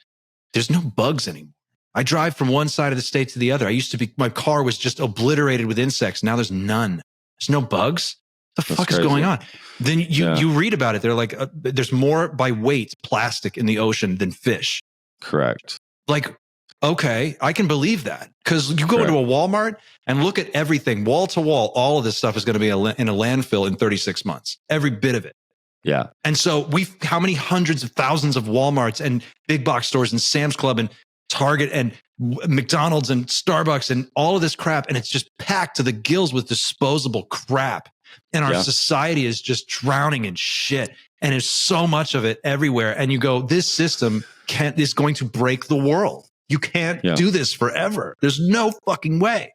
there's no bugs anymore. I drive from one side of the state to the other. My car was just obliterated with insects. Now there's none. There's no bugs. What the fuck is going on? Then you read about it. They're like, there's more by weight plastic in the ocean than fish. Correct. Like, okay, I can believe that, because you go into a Walmart and look at everything wall to wall. All of this stuff is going to be in a landfill in 36 months. Every bit of it. Yeah. And so how many hundreds of thousands of Walmarts and big box stores and Sam's Club and Target and McDonald's and Starbucks and all of this crap. And it's just packed to the gills with disposable crap. And our society is just drowning in shit. And there's so much of it everywhere. And you go, this system is going to break the world. You can't do this forever. There's no fucking way.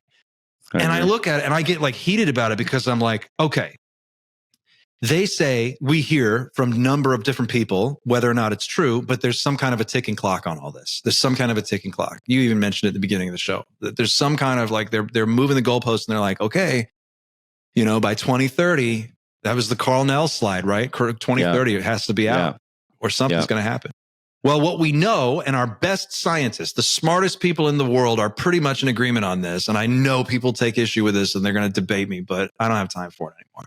And I look at it and I get like heated about it, because I'm like, okay, they say, we hear from a number of different people, whether or not it's true, but there's some kind of a ticking clock on all this. There's some kind of a ticking clock. You even mentioned it at the beginning of the show, that there's some kind of like, they're moving the goalposts, and they're like, okay, by 2030, that was the Carl Nell slide, right? 2030, it has to be out, or something's going to happen. Well, what we know, and our best scientists, the smartest people in the world, are pretty much in agreement on this. And I know people take issue with this and they're going to debate me, but I don't have time for it anymore.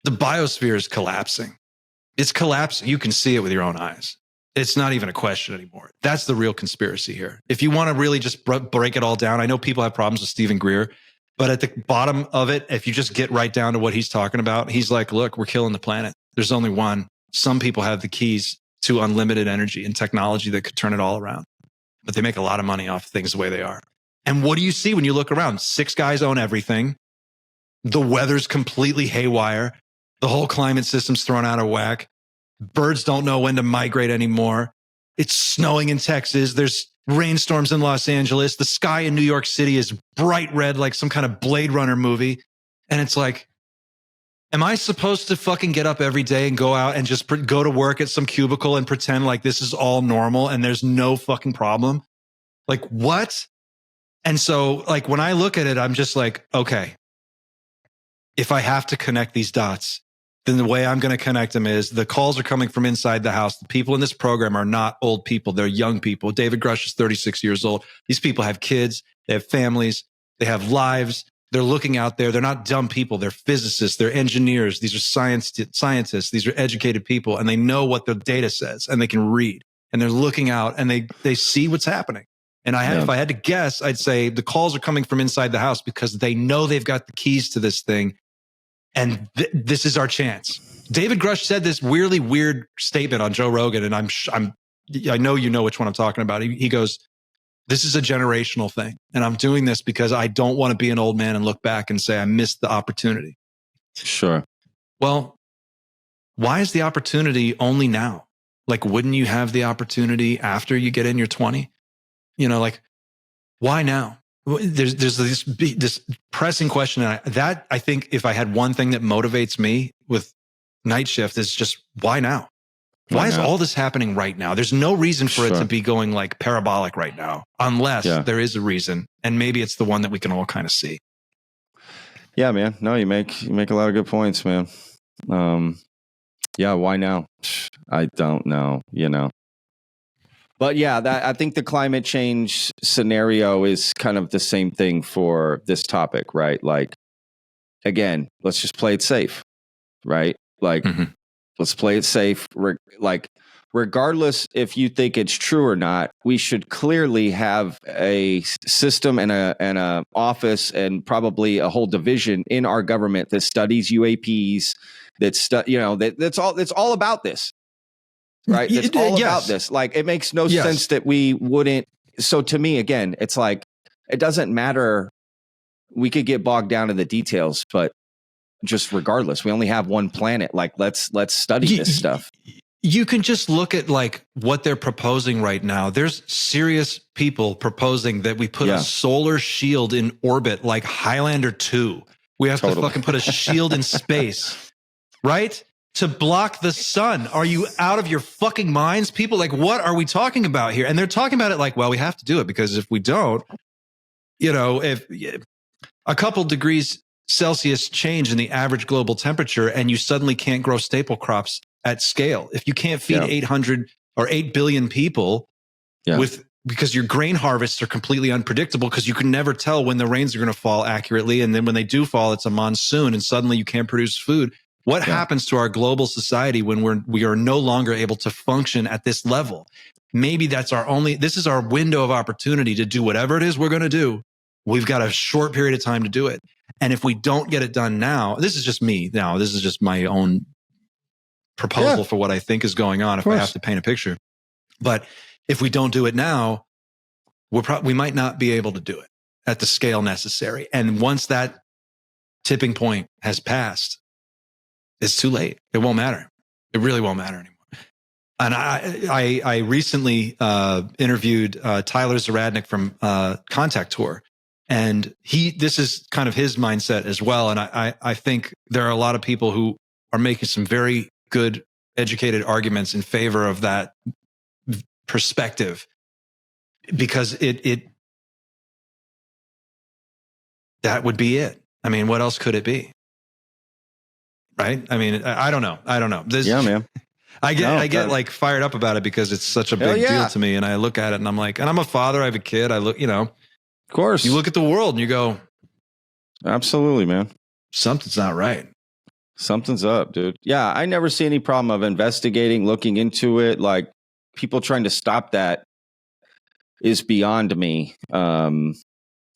The biosphere is collapsing. It's collapsing. You can see it with your own eyes. It's not even a question anymore. That's the real conspiracy here. If you want to really just break it all down, I know people have problems with Stephen Greer, but at the bottom of it, if you just get right down to what he's talking about, he's like, look, we're killing the planet. There's only one. Some people have the keys to unlimited energy and technology that could turn it all around, but they make a lot of money off things the way they are. And what do you see when you look around? 6 guys own everything. The weather's completely haywire. The whole climate system's thrown out of whack. Birds don't know when to migrate anymore. It's snowing in Texas. There's rainstorms in Los Angeles. The sky in New York City is bright red, like some kind of Blade Runner movie. And it's like, am I supposed to fucking get up every day and go out and just go to work at some cubicle and pretend like this is all normal and there's no fucking problem? Like, what? And so, like, when I look at it, I'm just like, okay, if I have to connect these dots, then the way I'm going to connect them is the calls are coming from inside the house. The people in this program are not old people. They're young people. David Grush is 36 years old. These people have kids. They have families. They have lives. They're looking out there. They're not dumb people. They're physicists. They're engineers. These are scientists. These are educated people, and they know what the data says, and they can read, and they're looking out, and they see what's happening. And if I had to guess, I'd say the calls are coming from inside the house because they know they've got the keys to this thing. And this is our chance. David Grush said this weirdly weird statement on Joe Rogan, and I know you know which one I'm talking about. He goes, "This is a generational thing, and I'm doing this because I don't want to be an old man and look back and say I missed the opportunity." Sure. Well, why is the opportunity only now? Like, wouldn't you have the opportunity after you get in your 20? You know, like, why now? There's this pressing question that I think if I had one thing that motivates me with Night Shift is just why now? Why is all this happening right now? There's no reason for it to be going like parabolic right now, unless there is a reason, and maybe it's the one that we can all kind of see. Yeah, man. No, you make a lot of good points, man. Yeah, why now? I don't know, you know. But yeah, I think the climate change scenario is kind of the same thing for this topic, right? Like, again, let's just play it safe, right? Like, let's play it safe. Like, regardless if you think it's true or not, we should clearly have a system and a office and probably a whole division in our government that studies UAPs. That's all about this. Right. It's all about this. Like, it makes no sense that we wouldn't. So to me, again, it's like, it doesn't matter. We could get bogged down in the details, but just regardless, we only have one planet. Like, let's study this stuff. You can just look at like what they're proposing right now. There's serious people proposing that we put a solar shield in orbit, like Highlander 2. We have to fucking put a shield in space, right? To block the sun. Are you out of your fucking minds? People, like, what are we talking about here? And they're talking about it like, well, we have to do it because if we don't, you know, if a couple degrees Celsius change in the average global temperature and you suddenly can't grow staple crops at scale, if you can't feed 800 or 8 billion people because your grain harvests are completely unpredictable because you can never tell when the rains are going to fall accurately. And then when they do fall, it's a monsoon and suddenly you can't produce food. What happens to our global society when we are no longer able to function at this level? Maybe this is our window of opportunity to do whatever it is we're going to do. We've got a short period of time to do it. And if we don't get it done now, this is just me now, this is just my own proposal for what I think is going on if I have to paint a picture. But if we don't do it now, we might not be able to do it at the scale necessary. And once that tipping point has passed, it's too late. It won't matter. It really won't matter anymore. And I recently interviewed Tyler Zaradnik from Contact Tour, and this is kind of his mindset as well. And I think there are a lot of people who are making some very good, educated arguments in favor of that perspective, because that would be it. I mean, what else could it be? Right? I mean, I don't know. Man. I get like fired up about it because it's such a big deal to me. And I look at it and I'm like, and I'm a father, I have a kid. I look, of course, you look at the world and you go, absolutely, man. Something's not right. Something's up, dude. Yeah. I never see any problem of investigating, looking into it. Like, people trying to stop that is beyond me.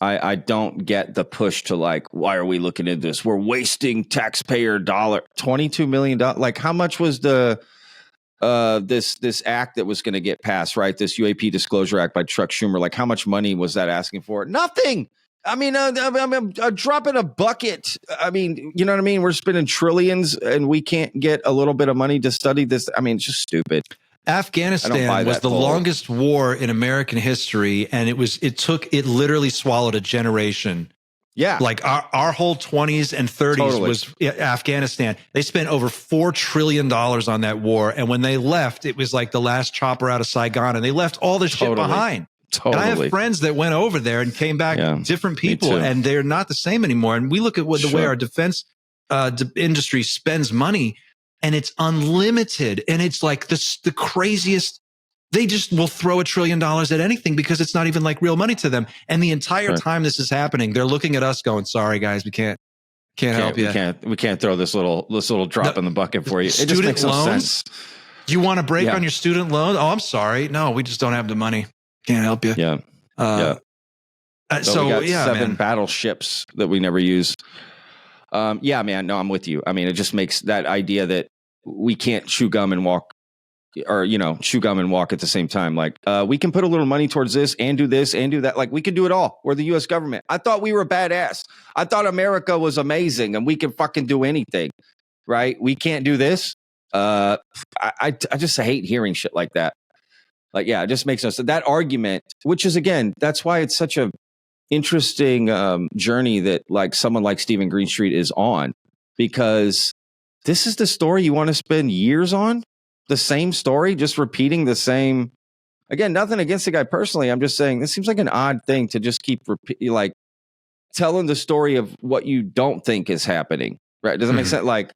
I don't get the push to like, why are we looking at this? We're wasting taxpayer dollar, $22 million. Like, how much was the this act that was going to get passed, right? This UAP Disclosure Act by Chuck Schumer. Like, how much money was that asking for? Nothing. I mean, a drop in a bucket. I mean, you know what I mean? We're spending trillions and we can't get a little bit of money to study this. I mean, it's just stupid. Afghanistan was the longest war in American history, and it literally swallowed a generation. Yeah. Like our whole 20s and 30s was Afghanistan. They spent over $4 trillion on that war. And when they left, it was like the last chopper out of Saigon, and they left all this shit behind. And I have friends that went over there and came back, different people, and they're not the same anymore. And we look at the way our defense industry spends money, and it's unlimited. And it's like the craziest. They just will throw $1 trillion at anything because it's not even like real money to them. And the entire time this is happening, they're looking at us going, sorry, guys, we can't help you. We can't throw this little drop in the bucket for you. It just makes no sense. Do you want a break on your student loan? Oh, I'm sorry. No, we just don't have the money. Can't help you. Yeah. So we got 7 battleships that we never use. Yeah, man. No, I'm with you. I mean, it just makes that idea that we can't chew gum and walk, or, chew gum and walk at the same time. Like, we can put a little money towards this and do that. Like, we can do it all. We're the U.S. government. I thought we were badass. I thought America was amazing and we can fucking do anything, right? We can't do this. I just hate hearing shit like that. Like, yeah, it just makes no sense. That argument, which is, again, that's why it's such a interesting journey that like someone like Stephen Greenstreet is on, because this is the story you want to spend years on. The same story, just repeating the same. Again, nothing against the guy personally. I'm just saying this seems like an odd thing to just keep like telling the story of what you don't think is happening. Right? Doesn't make sense. Like,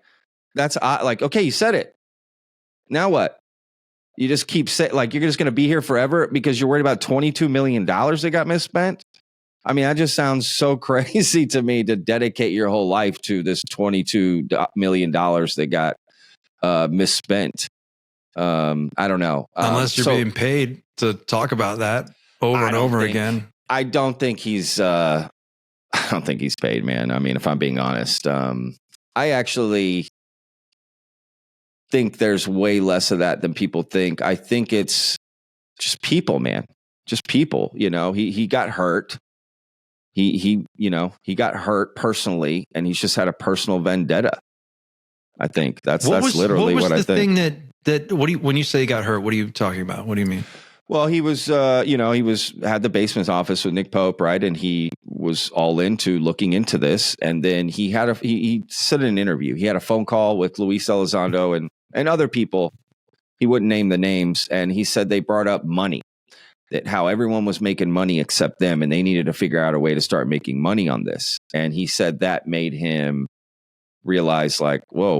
that's odd. Like, okay, you said it. Now what? You just keep saying, like, you're just going to be here forever because you're worried about $22 million that got misspent. I mean, that just sounds so crazy to me, to dedicate your whole life to this $22 million that got misspent. I don't know. Unless you're being paid to talk about that over and over again. I don't think he's paid, man. I mean, if I'm being honest, I actually think there's way less of that than people think. I think it's just people, man. Just people, he got hurt. He got hurt personally, and he's just had a personal vendetta. I think that's literally what I think. What was the thing that when you say he got hurt, what are you talking about? What do you mean? Well, he was, had the basement's office with Nick Pope, right? And he was all into looking into this. And then he said in an interview, he had a phone call with Luis Elizondo and other people. He wouldn't name the names. And he said they brought up money, that how everyone was making money except them. And they needed to figure out a way to start making money on this. And he said that made him realize, like, whoa,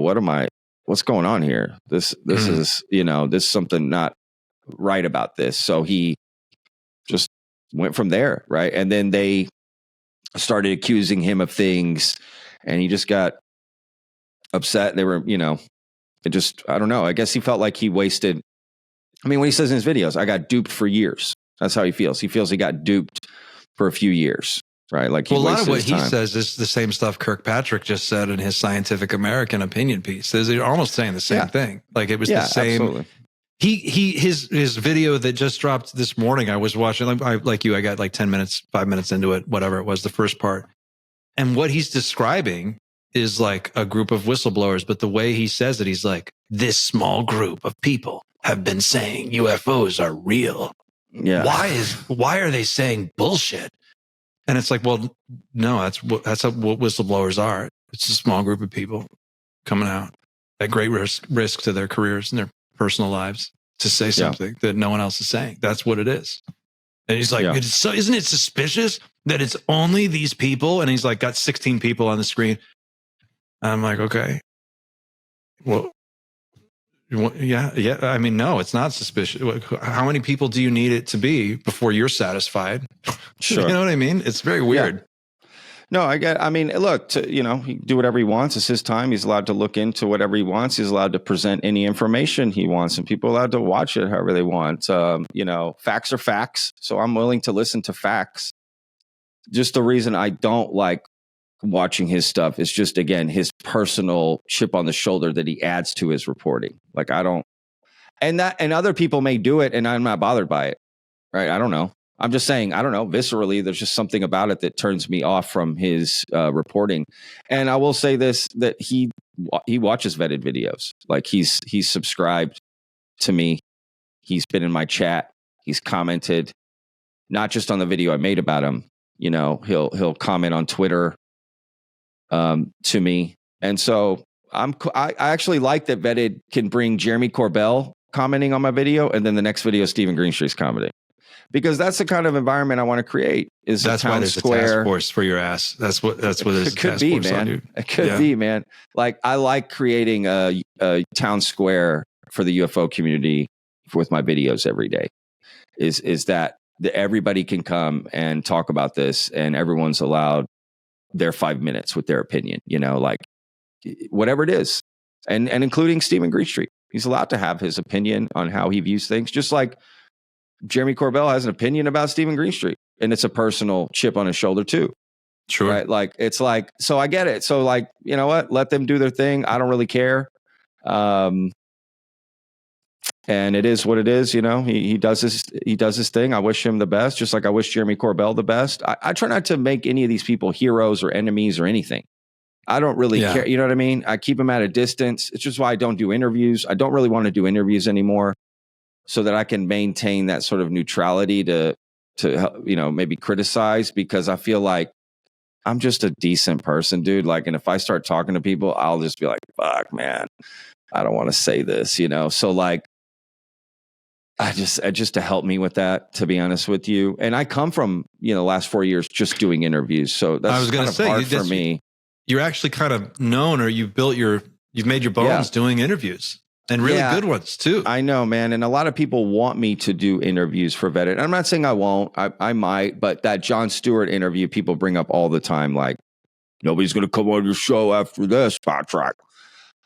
what's going on here? This is, this is something not right about this. So he just went from there. Right. And then they started accusing him of things, and he just got upset. They were, I don't know. I guess he felt like he wasted. I mean, when he says in his videos, I got duped for years. That's how he feels. He feels he got duped for a few years. Right. Like, a lot of what he says is the same stuff Kirkpatrick just said in his Scientific American opinion piece. They're almost saying the same thing. Like, it was the same. Absolutely. His video that just dropped this morning, I was watching, like you, I got like 5 minutes into it, whatever it was, the first part. And what he's describing is like a group of whistleblowers, but the way he says it, he's like, this small group of people have been saying UFOs are real. Yeah. Why are they saying bullshit? And it's like, well, no, that's what whistleblowers are. It's a small group of people coming out at great risk to their careers and their personal lives to say something that no one else is saying. That's what it is. And he's like, isn't it suspicious that it's only these people? And he's like, got 16 people on the screen. And I'm like, okay, well, yeah. I mean, no, it's not suspicious. How many people do you need it to be before you're satisfied? Sure. You know what I mean? It's very weird. Yeah. No, look, he can do whatever he wants. It's his time. He's allowed to look into whatever he wants. He's allowed to present any information he wants, and people are allowed to watch it however they want. Facts are facts. So I'm willing to listen to facts. Just the reason I don't like watching his stuff is just, again, his personal chip on the shoulder that he adds to his reporting. Like, I don't, and other people may do it, and I'm not bothered by it. Right. I don't know. I'm just saying, I don't know, viscerally, there's just something about it that turns me off from his reporting. And I will say this, that he watches vetted videos. Like, he's subscribed to me He's been in my chat. He's commented, not just on the video I made about him. You know, he'll comment on Twitter to me. And so I actually like that Vetted can bring Jeremy Corbell commenting on my video, and then the next video Stephen Greenstreet's commenting, because that's the kind of environment I want to create. That's why there's square. a task force for your ass. That's what there's it could be, man. It could be, man. Like, I like creating a town square for the UFO community with my videos every day. Is that everybody can come and talk about this, and everyone's allowed their 5 minutes with their opinion, you know, like whatever it is. And including Stephen Greenstreet. He's allowed to have his opinion on how he views things, just like Jeremy Corbell has an opinion about Stephen Greenstreet, and it's a personal chip on his shoulder too. Sure. Right. Like, it's like, so I get it. So, like, you know what? Let them do their thing. I don't really care. And it is what it is. You know, he does his thing. I wish him the best, just like I wish Jeremy Corbell the best. I try not to make any of these people heroes or enemies or anything. I don't really care. You know what I mean? I keep them at a distance. It's just why I don't do interviews. I don't really want to do interviews anymore, so that I can maintain that sort of neutrality to you know, maybe criticize, because I feel like I'm just a decent person, dude. Like, and if I start talking to people, I'll just be like, fuck, man, I don't want to say this, you know? So, like, I just to help me with that, to be honest with you. And I come from, you know, the last 4 years just doing interviews. So that's I was going to say, hard for me. You're actually kind of known, or you've made your bones doing interviews, and really good ones too. I know, man. And a lot of people want me to do interviews for Vetted. And I'm not saying I won't. I might, but that Jon Stewart interview people bring up all the time, like, nobody's going to come on your show after this, Patrick.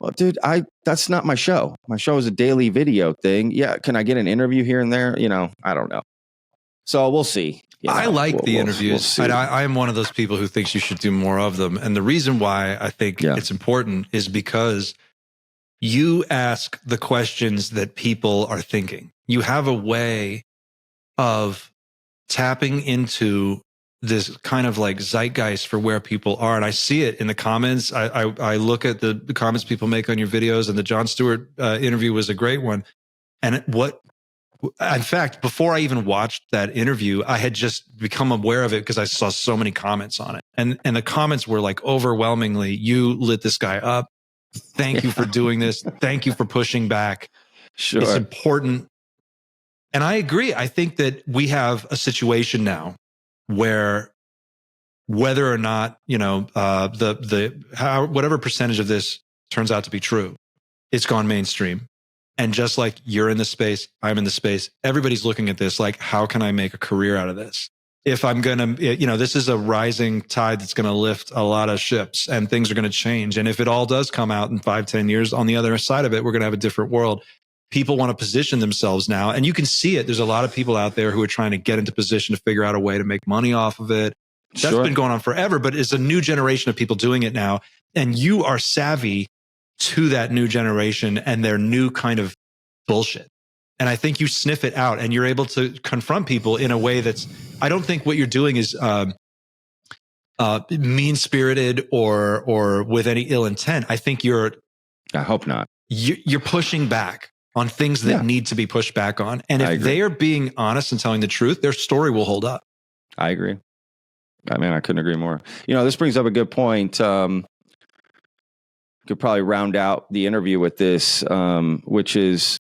Well, dude, that's not my show. My show is a daily video thing. Yeah, can I get an interview here and there? You know, I don't know. So we'll see. You know, I like the interviews. We'll and I am one of those people who thinks you should do more of them. And the reason why I think it's important is because you ask the questions that people are thinking. You have a way of tapping into this kind of like zeitgeist for where people are. And I see it in the comments. I look at the comments people make on your videos, and the Jon Stewart interview was a great one. And in fact, before I even watched that interview, I had just become aware of it because I saw so many comments on it. And the comments were like overwhelmingly, you lit this guy up. Thank you for doing this. Thank you for pushing back. Sure. It's important. And I agree. I think that we have a situation now where whether or not, you know, whatever percentage of this turns out to be true, it's gone mainstream. And just like you're in the space, I'm in the space, everybody's looking at this like, how can I make a career out of this? If I'm going to, you know, this is a rising tide that's going to lift a lot of ships, and things are going to change. And if it all does come out in 5-10 years, on the other side of it, we're going to have a different world. People want to position themselves now. And you can see it. There's a lot of people out there who are trying to get into position to figure out a way to make money off of it. That's been going on forever, but it's a new generation of people doing it now. And you are savvy to that new generation and their new kind of bullshit. And I think you sniff it out, and you're able to confront people in a way that's, I don't think what you're doing is mean-spirited or with any ill intent. I think I hope not. You're pushing back on things that need to be pushed back on. And if they are being honest and telling the truth, their story will hold up. I agree. I mean, I couldn't agree more. You know, this brings up a good point. Could probably round out the interview with this, which is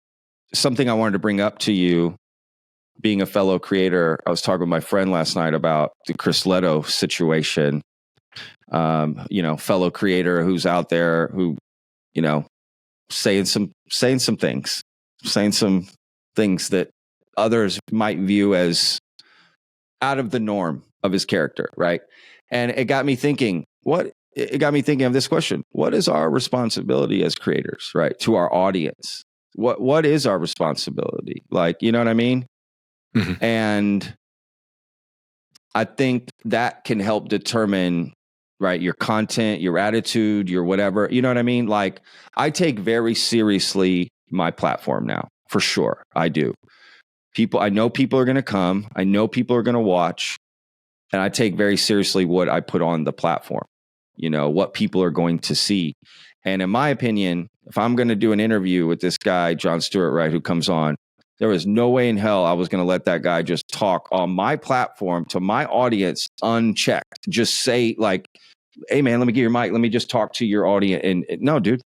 something I wanted to bring up to you. Being a fellow creator, I was talking with my friend last night about the Chris Leto situation. You know, fellow creator who's out there who, you know, saying some things that others might view as out of the norm of his character, right? And it got me thinking of this question. What is our responsibility as creators, right? To our audience. What is our responsibility? Like, you know what I mean? Mm-hmm. And I think that can help determine, right, your content, your attitude, your whatever. You know what I mean? Like, I take very seriously my platform now, for sure. I do. I know people are going to come. I know people are going to watch. And I take very seriously what I put on the platform, you know, what people are going to see. And in my opinion, if I'm going to do an interview with this guy, Jon Stewart, right, who comes on, There was no way in hell I was going to let that guy just talk on my platform to my audience unchecked. Just say like, hey man, let me get your mic. Let me just talk to your audience. And no, dude,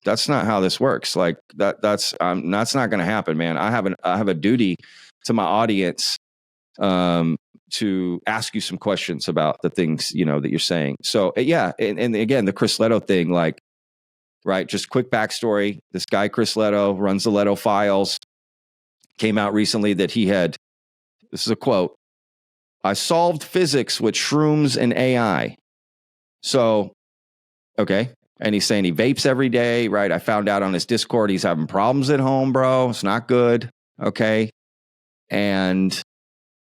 that's not how this works. Like that's not going to happen, man. I have a duty to my audience, to ask you some questions about the things, that you're saying. So yeah. And again, the Chris Leto thing, like, right. Just quick backstory. This guy, Chris Leto, runs the Leto Files, came out recently that this is a quote, "I solved physics with shrooms and AI." So, okay. And he's saying he vapes every day, right? I found out on his Discord he's having problems at home, bro. It's not good. Okay. And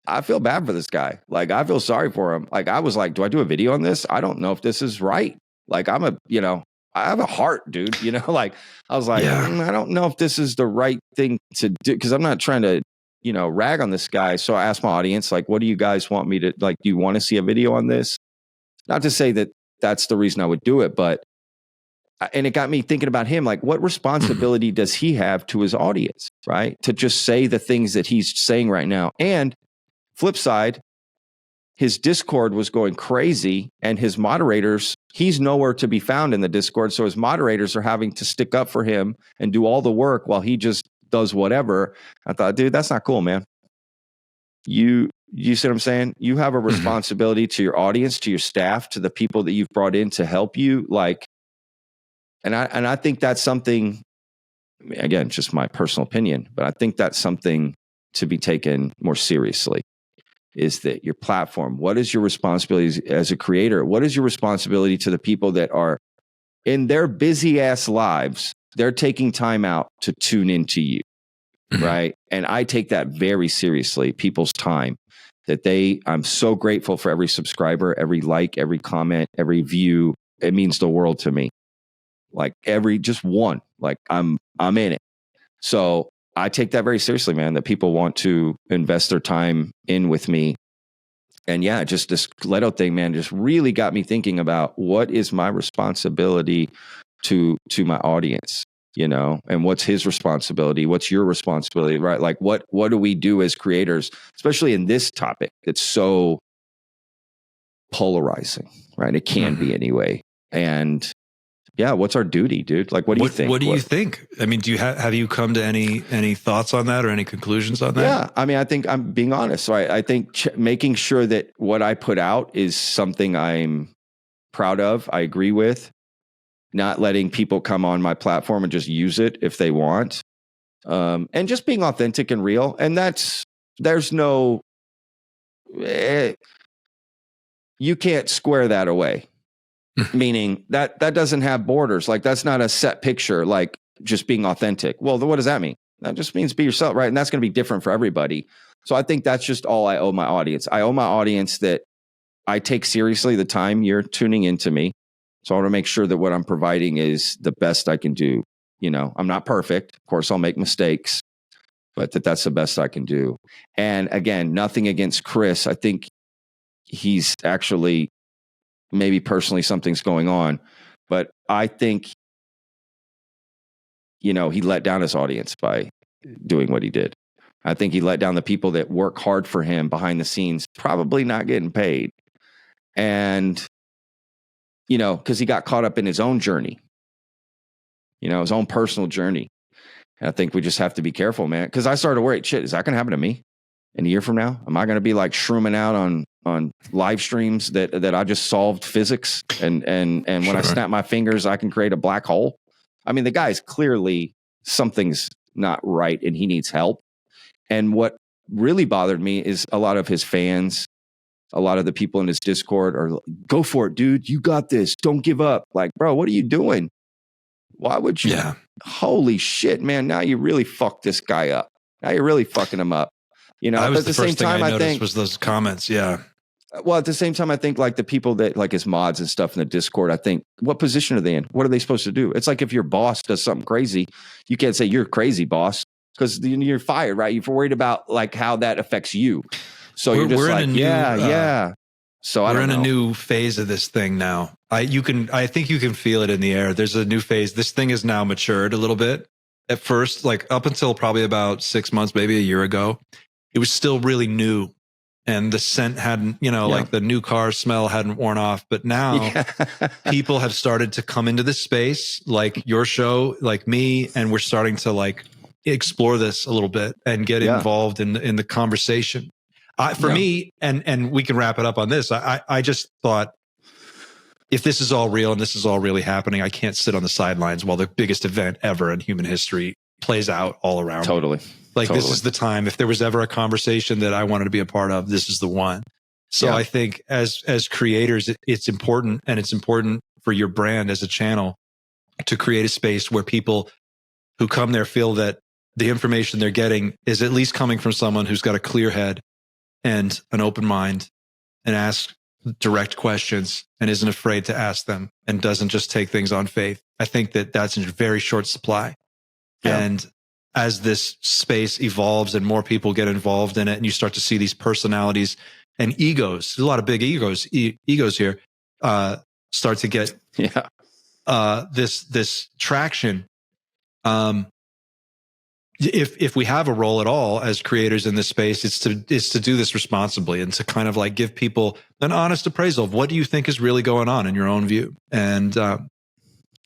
I feel bad for this guy. Like, I feel sorry for him. Like, I was like, do I do a video on this? I don't know if this is right. Like, I have a heart, dude. Like, I was like, I don't know if this is the right thing to do, because I'm not trying to, rag on this guy. So I asked my audience, like, what do you guys want me to, like, do you want to see a video on this? Not to say that that's the reason I would do it, but, and it got me thinking about him, like, what responsibility does he have to his audience, right? To just say the things that he's saying right now. And flip side, his Discord was going crazy, and his moderators, he's nowhere to be found in the Discord. So his moderators are having to stick up for him and do all the work while he just does whatever. I thought, dude, that's not cool, man. You see what I'm saying? You have a responsibility to your audience, to your staff, to the people that you've brought in to help you. Like, and I think that's something, again, just my personal opinion, but I think that's something to be taken more seriously. Is that your platform? What is your responsibility as a creator? What is your responsibility to the people that are in their busy ass lives? They're taking time out to tune into you, right? And I take that very seriously, people's time I'm so grateful for every subscriber, every like, every comment, every view. It means the world to me. Like just one, like I'm in it. So I take that very seriously, man, that people want to invest their time in with me. And yeah, just this Leto thing, man, just really got me thinking about what is my responsibility to my audience, and what's his responsibility? What's your responsibility, right? Like what do we do as creators, especially in this topic that's so polarizing, right? It can be anyway. And yeah, what's our duty, dude? Like, what do you think? What do you think? I mean, do you have you come to any thoughts on that or any conclusions on that? Yeah, I mean, I think I'm being honest. Right? I think making sure that what I put out is something I'm proud of, I agree with. Not letting people come on my platform and just use it if they want, and just being authentic and real. And there's no, you can't square that away. Meaning that doesn't have borders. Like, that's not a set picture, like just being authentic. Well, what does that mean? That just means be yourself, right? And that's going to be different for everybody. So I think that's just all I owe my audience. I owe my audience that I take seriously the time you're tuning into me. So I want to make sure that what I'm providing is the best I can do. I'm not perfect. Of course, I'll make mistakes, but that's the best I can do. And again, nothing against Chris. I think he's actually, maybe personally something's going on, but I think, he let down his audience by doing what he did. I think he let down the people that work hard for him behind the scenes, probably not getting paid. And, because he got caught up in his own journey, his own personal journey. And I think we just have to be careful, man. Because I started to worry, shit, is that going to happen to me in a year from now? Am I going to be like shrooming out on live streams that I just solved physics and when I snap my fingers, I can create a black hole? I mean, the guy's clearly something's not right and he needs help. And what really bothered me is a lot of his fans, a lot of the people in his Discord are, go for it, dude. You got this. Don't give up. Like, bro, what are you doing? Why would you? Yeah. Holy shit, man. Now you really fucked this guy up. Now you're really fucking him up. That was at the first same thing time, I I noticed think was those comments. Yeah. Well, at the same time, I think like the people that like his mods and stuff in the Discord, I think, what position are they in? What are they supposed to do? It's like if your boss does something crazy, you can't say you're crazy, boss, because you're fired, right? You're worried about like how that affects you. So you're just like, yeah. So I don't know. We're in a new phase of this thing now. I think you can feel it in the air. There's a new phase. This thing is now matured a little bit. at first, like up until probably about 6 months, maybe a year ago, it was still really new. And the scent hadn't, like the new car smell hadn't worn off. But now people have started to come into this space, like your show, like me, and we're starting to like explore this a little bit and get involved in the conversation. For me, and we can wrap it up on this. I just thought, if this is all real and this is all really happening, I can't sit on the sidelines while the biggest event ever in human history plays out all around. Totally. This is the time. If there was ever a conversation that I wanted to be a part of, this is the one. So I think as creators, it's important, and it's important for your brand as a channel to create a space where people who come there feel that the information they're getting is at least coming from someone who's got a clear head and an open mind and asks direct questions and isn't afraid to ask them and doesn't just take things on faith. I think that that's in very short supply. Yeah. And as this space evolves and more people get involved in it, and you start to see these personalities and egos, there's a lot of big egos here, start to get this traction. If we have a role at all as creators in this space, it's to do this responsibly and to kind of like give people an honest appraisal of what do you think is really going on in your own view. And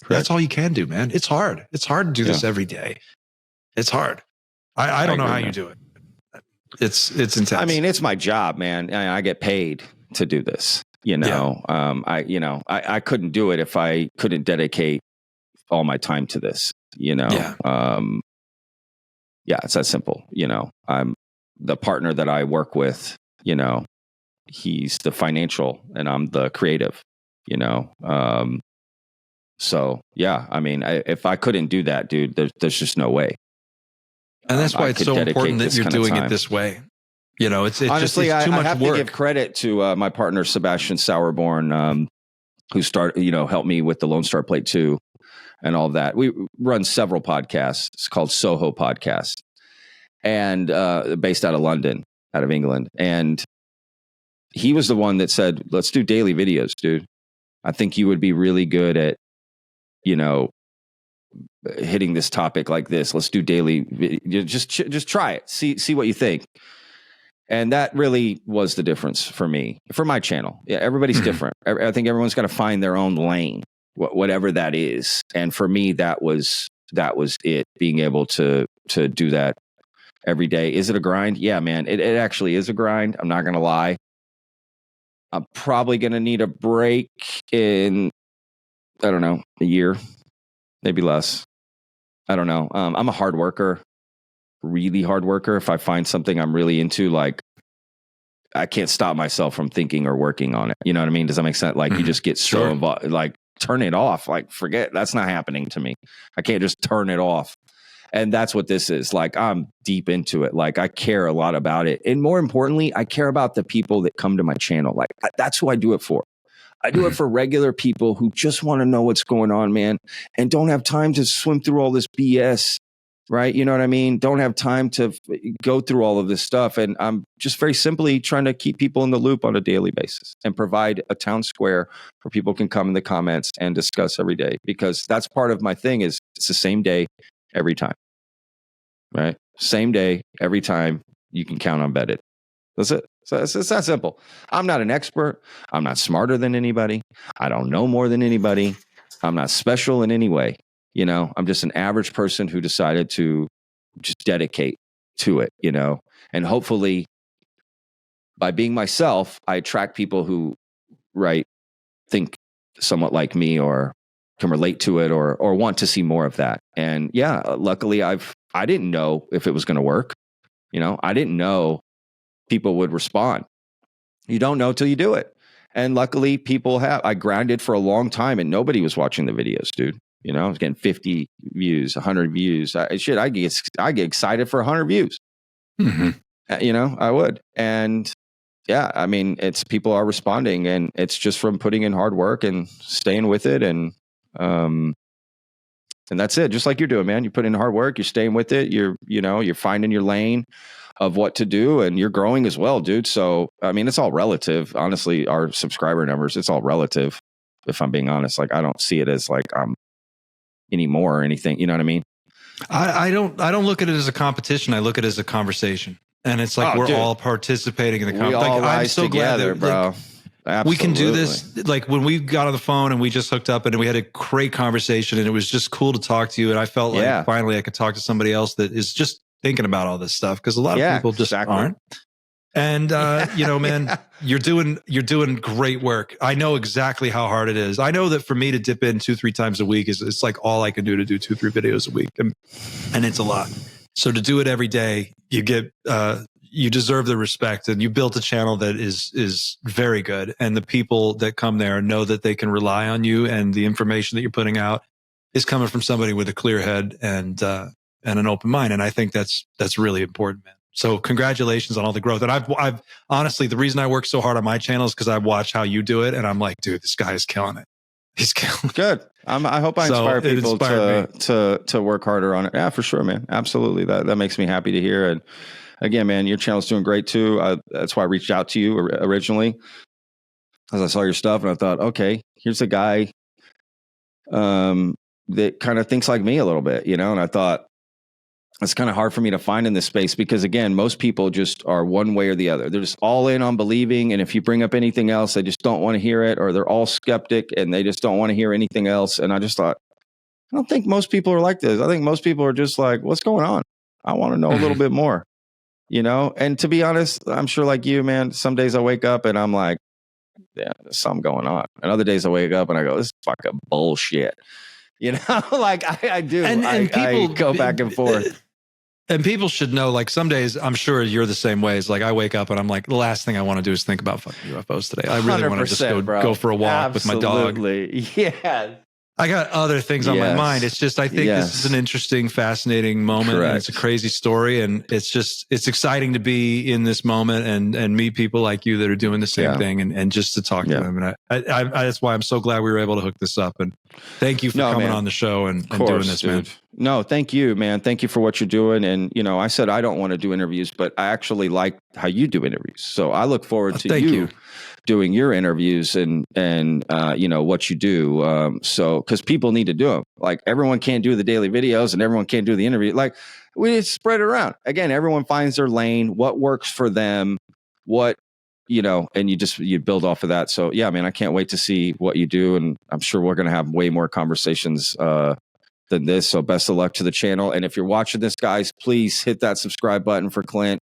that's all you can do, man. It's hard. It's hard to do this every day. It's hard. I don't know how you do it. It's intense. I mean, it's my job, man. I get paid to do this. I couldn't do it if I couldn't dedicate all my time to this. It's that simple. I'm the partner that I work with. He's the financial, and I'm the creative. So yeah, I mean, if I couldn't do that, dude, there's just no way. And that's why it's so important that you're doing it this way. It's honestly, just, it's too much I have work. to give credit to my partner, Sebastian Sauerborn, who helped me with the Lone Star Plate 2 and all that. We run several podcasts. It's called Soho Podcast, and based out of London, out of England. And he was the one that said, let's do daily videos, dude. I think you would be really good at, hitting this topic like this. Let's do daily. Just try it. See what you think. And that really was the difference for me, for my channel. Yeah, everybody's different. I think everyone's got to find their own lane, whatever that is. And for me, that was it. Being able to do that every day. Is it a grind? Yeah, man. It actually is a grind. I'm not gonna lie. I'm probably gonna need a break in, I don't know, a year, maybe less. I don't know. I'm a hard worker, really hard worker. If I find something I'm really into, like, I can't stop myself from thinking or working on it. You know what I mean? Does that make sense? Like, you just get so involved, like, turn it off. Like, forget, that's not happening to me. I can't just turn it off. And that's what this is. Like, I'm deep into it. Like, I care a lot about it. And more importantly, I care about the people that come to my channel. Like, that's who I do it for. I do it for regular people who just want to know what's going on, man, and don't have time to swim through all this BS, right? You know what I mean? Don't have time to go through all of this stuff. And I'm just very simply trying to keep people in the loop on a daily basis and provide a town square where people can come in the comments and discuss every day, because that's part of my thing. Is it's the same day every time, right? Same day every time. You can count on VETTED. That's it. So it's that simple. I'm not an expert. I'm not smarter than anybody. I don't know more than anybody. I'm not special in any way. I'm just an average person who decided to just dedicate to it, and hopefully by being myself, I attract people who, think somewhat like me or can relate to it or want to see more of that. And yeah, luckily I didn't know if it was going to work. I didn't know people would respond. You don't know till you do it. And luckily people have. I grinded for a long time and nobody was watching the videos, dude. I was getting 50 views, 100 views. I get excited for 100 views. Mm-hmm. I would. And yeah, I mean, people are responding, and it's just from putting in hard work and staying with it. And that's it. Just like you're doing, man. You put in hard work, you're staying with it. You're finding your lane of what to do, and you're growing as well, dude. So, I mean, it's all relative. Honestly, our subscriber numbers, it's all relative. If I'm being honest, like, I don't see it as like I'm anymore or anything. You know what I mean? I don't look at it as a competition. I look at it as a conversation, and it's like we're all participating in the conversation. We all Like, I'm rise so glad together, that, bro. like, we can do this. Like when we got on the phone and we just hooked up and we had a great conversation, and it was just cool to talk to you. And I felt like finally I could talk to somebody else that is just thinking about all this stuff, because a lot of people just aren't. And you know, man, you're doing great work. I know exactly how hard it is. I know that for me to dip in 2-3 times a week it's like all I can do to do 2-3 videos a week, and it's a lot. So to do it every day, you get you deserve the respect, and you built a channel that is very good, and the people that come there know that they can rely on you, and the information that you're putting out is coming from somebody with a clear head and an open mind, and I think that's really important, man. So congratulations on all the growth. And I've honestly, the reason I work so hard on my channel is because I watch how you do it, and I'm like, dude, this guy is killing it. He's killing it. Good. I hope I inspire people to work harder on it. Yeah, for sure, man. Absolutely. That makes me happy to hear. And again, man, your channel's doing great too. That's why I reached out to you originally, as I saw your stuff, and I thought, okay, here's a guy that kind of thinks like me a little bit, you know. And I thought, it's kind of hard for me to find in this space because, again, most people just are one way or the other. They're just all in on believing. And if you bring up anything else, they just don't want to hear it, or they're all skeptic and they just don't want to hear anything else. And I just thought, I don't think most people are like this. I think most people are just like, what's going on? I want to know a little bit more, you know? And to be honest, I'm sure like you, man, some days I wake up and I'm like, yeah, there's something going on. And other days I wake up and I go, this is fucking bullshit. You know, like I do. And people go back and forth. And people should know, like, some days, I'm sure you're the same ways. Like, I wake up and I'm like, the last thing I want to do is think about fucking UFOs today. I really want to just go for a walk with my dog. Yeah. I got other things on my mind. It's just, I think this is an interesting, fascinating moment. And it's a crazy story. And it's just, it's exciting to be in this moment and meet people like you that are doing the same thing and just to talk to them. And I that's why I'm so glad we were able to hook this up. And thank you for coming on the show and doing this, man. No, thank you, man. Thank you for what you're doing. And, you know, I said I don't want to do interviews, but I actually like how you do interviews. So I look forward to you doing your interviews and you know, what you do. So, because people need to do them. Like, everyone can't do the daily videos and everyone can't do the interview. Like, we just spread it around. Again, everyone finds their lane, what works for them, what, you know, and you build off of that. So yeah, man, I can't wait to see what you do. And I'm sure we're going to have way more conversations, than this. So best of luck to the channel. And if you're watching this, guys, please hit that subscribe button for Clint.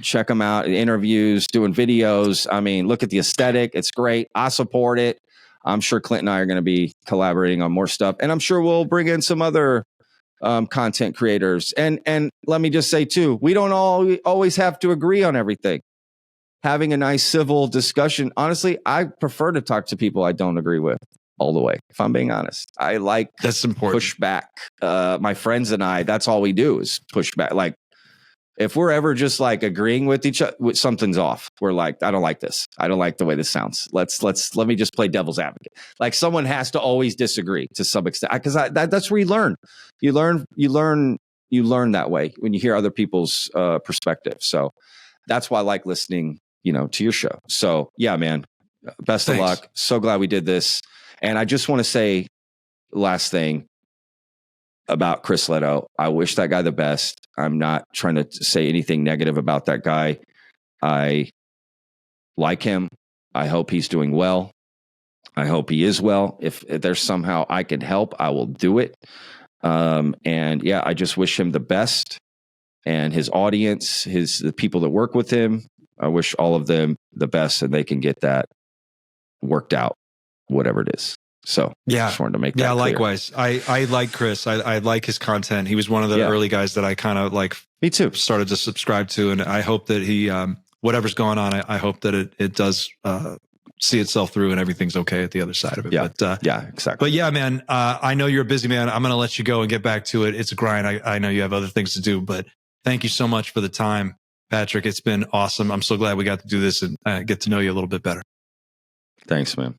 Check him out in interviews, doing videos. I mean, look at the aesthetic. It's great. I support it. I'm sure Clint and I are going to be collaborating on more stuff. And I'm sure we'll bring in some other content creators. And let me just say too, we don't always have to agree on everything. Having a nice civil discussion. Honestly, I prefer to talk to people I don't agree with all the way. If I'm being honest, I like that's important. Pushback. My friends and I, that's all we do is push back. Like, if we're ever just like agreeing with each other, something's off. We're like, I don't like this. I don't like the way this sounds. Let me just play devil's advocate. Like, someone has to always disagree to some extent, because that's where you learn. You learn that way when you hear other people's perspective. So that's why I like listening, you know, to your show. So yeah, man, best of luck. So glad we did this. And I just want to say, last thing about Chris Leto, I wish that guy the best. I'm not trying to say anything negative about that guy. I like him. I hope he's doing well. I hope he is well. If there's somehow I can help, I will do it. And yeah, I just wish him the best, and his audience, the people that work with him. I wish all of them the best, and they can get that worked out, whatever it is. So yeah, just wanted to make that clear. Likewise. I like Chris. I like his content. He was one of the early guys that I kind of like. Me too. Started to subscribe to, and I hope that he, whatever's going on, I hope that it does see itself through and everything's okay at the other side of it. Yeah, but, yeah, exactly. But yeah, man, I know you're a busy man. I'm going to let you go and get back to it. It's a grind. I know you have other things to do, but thank you so much for the time, Patrick. It's been awesome. I'm so glad we got to do this and get to know you a little bit better. Thanks, man.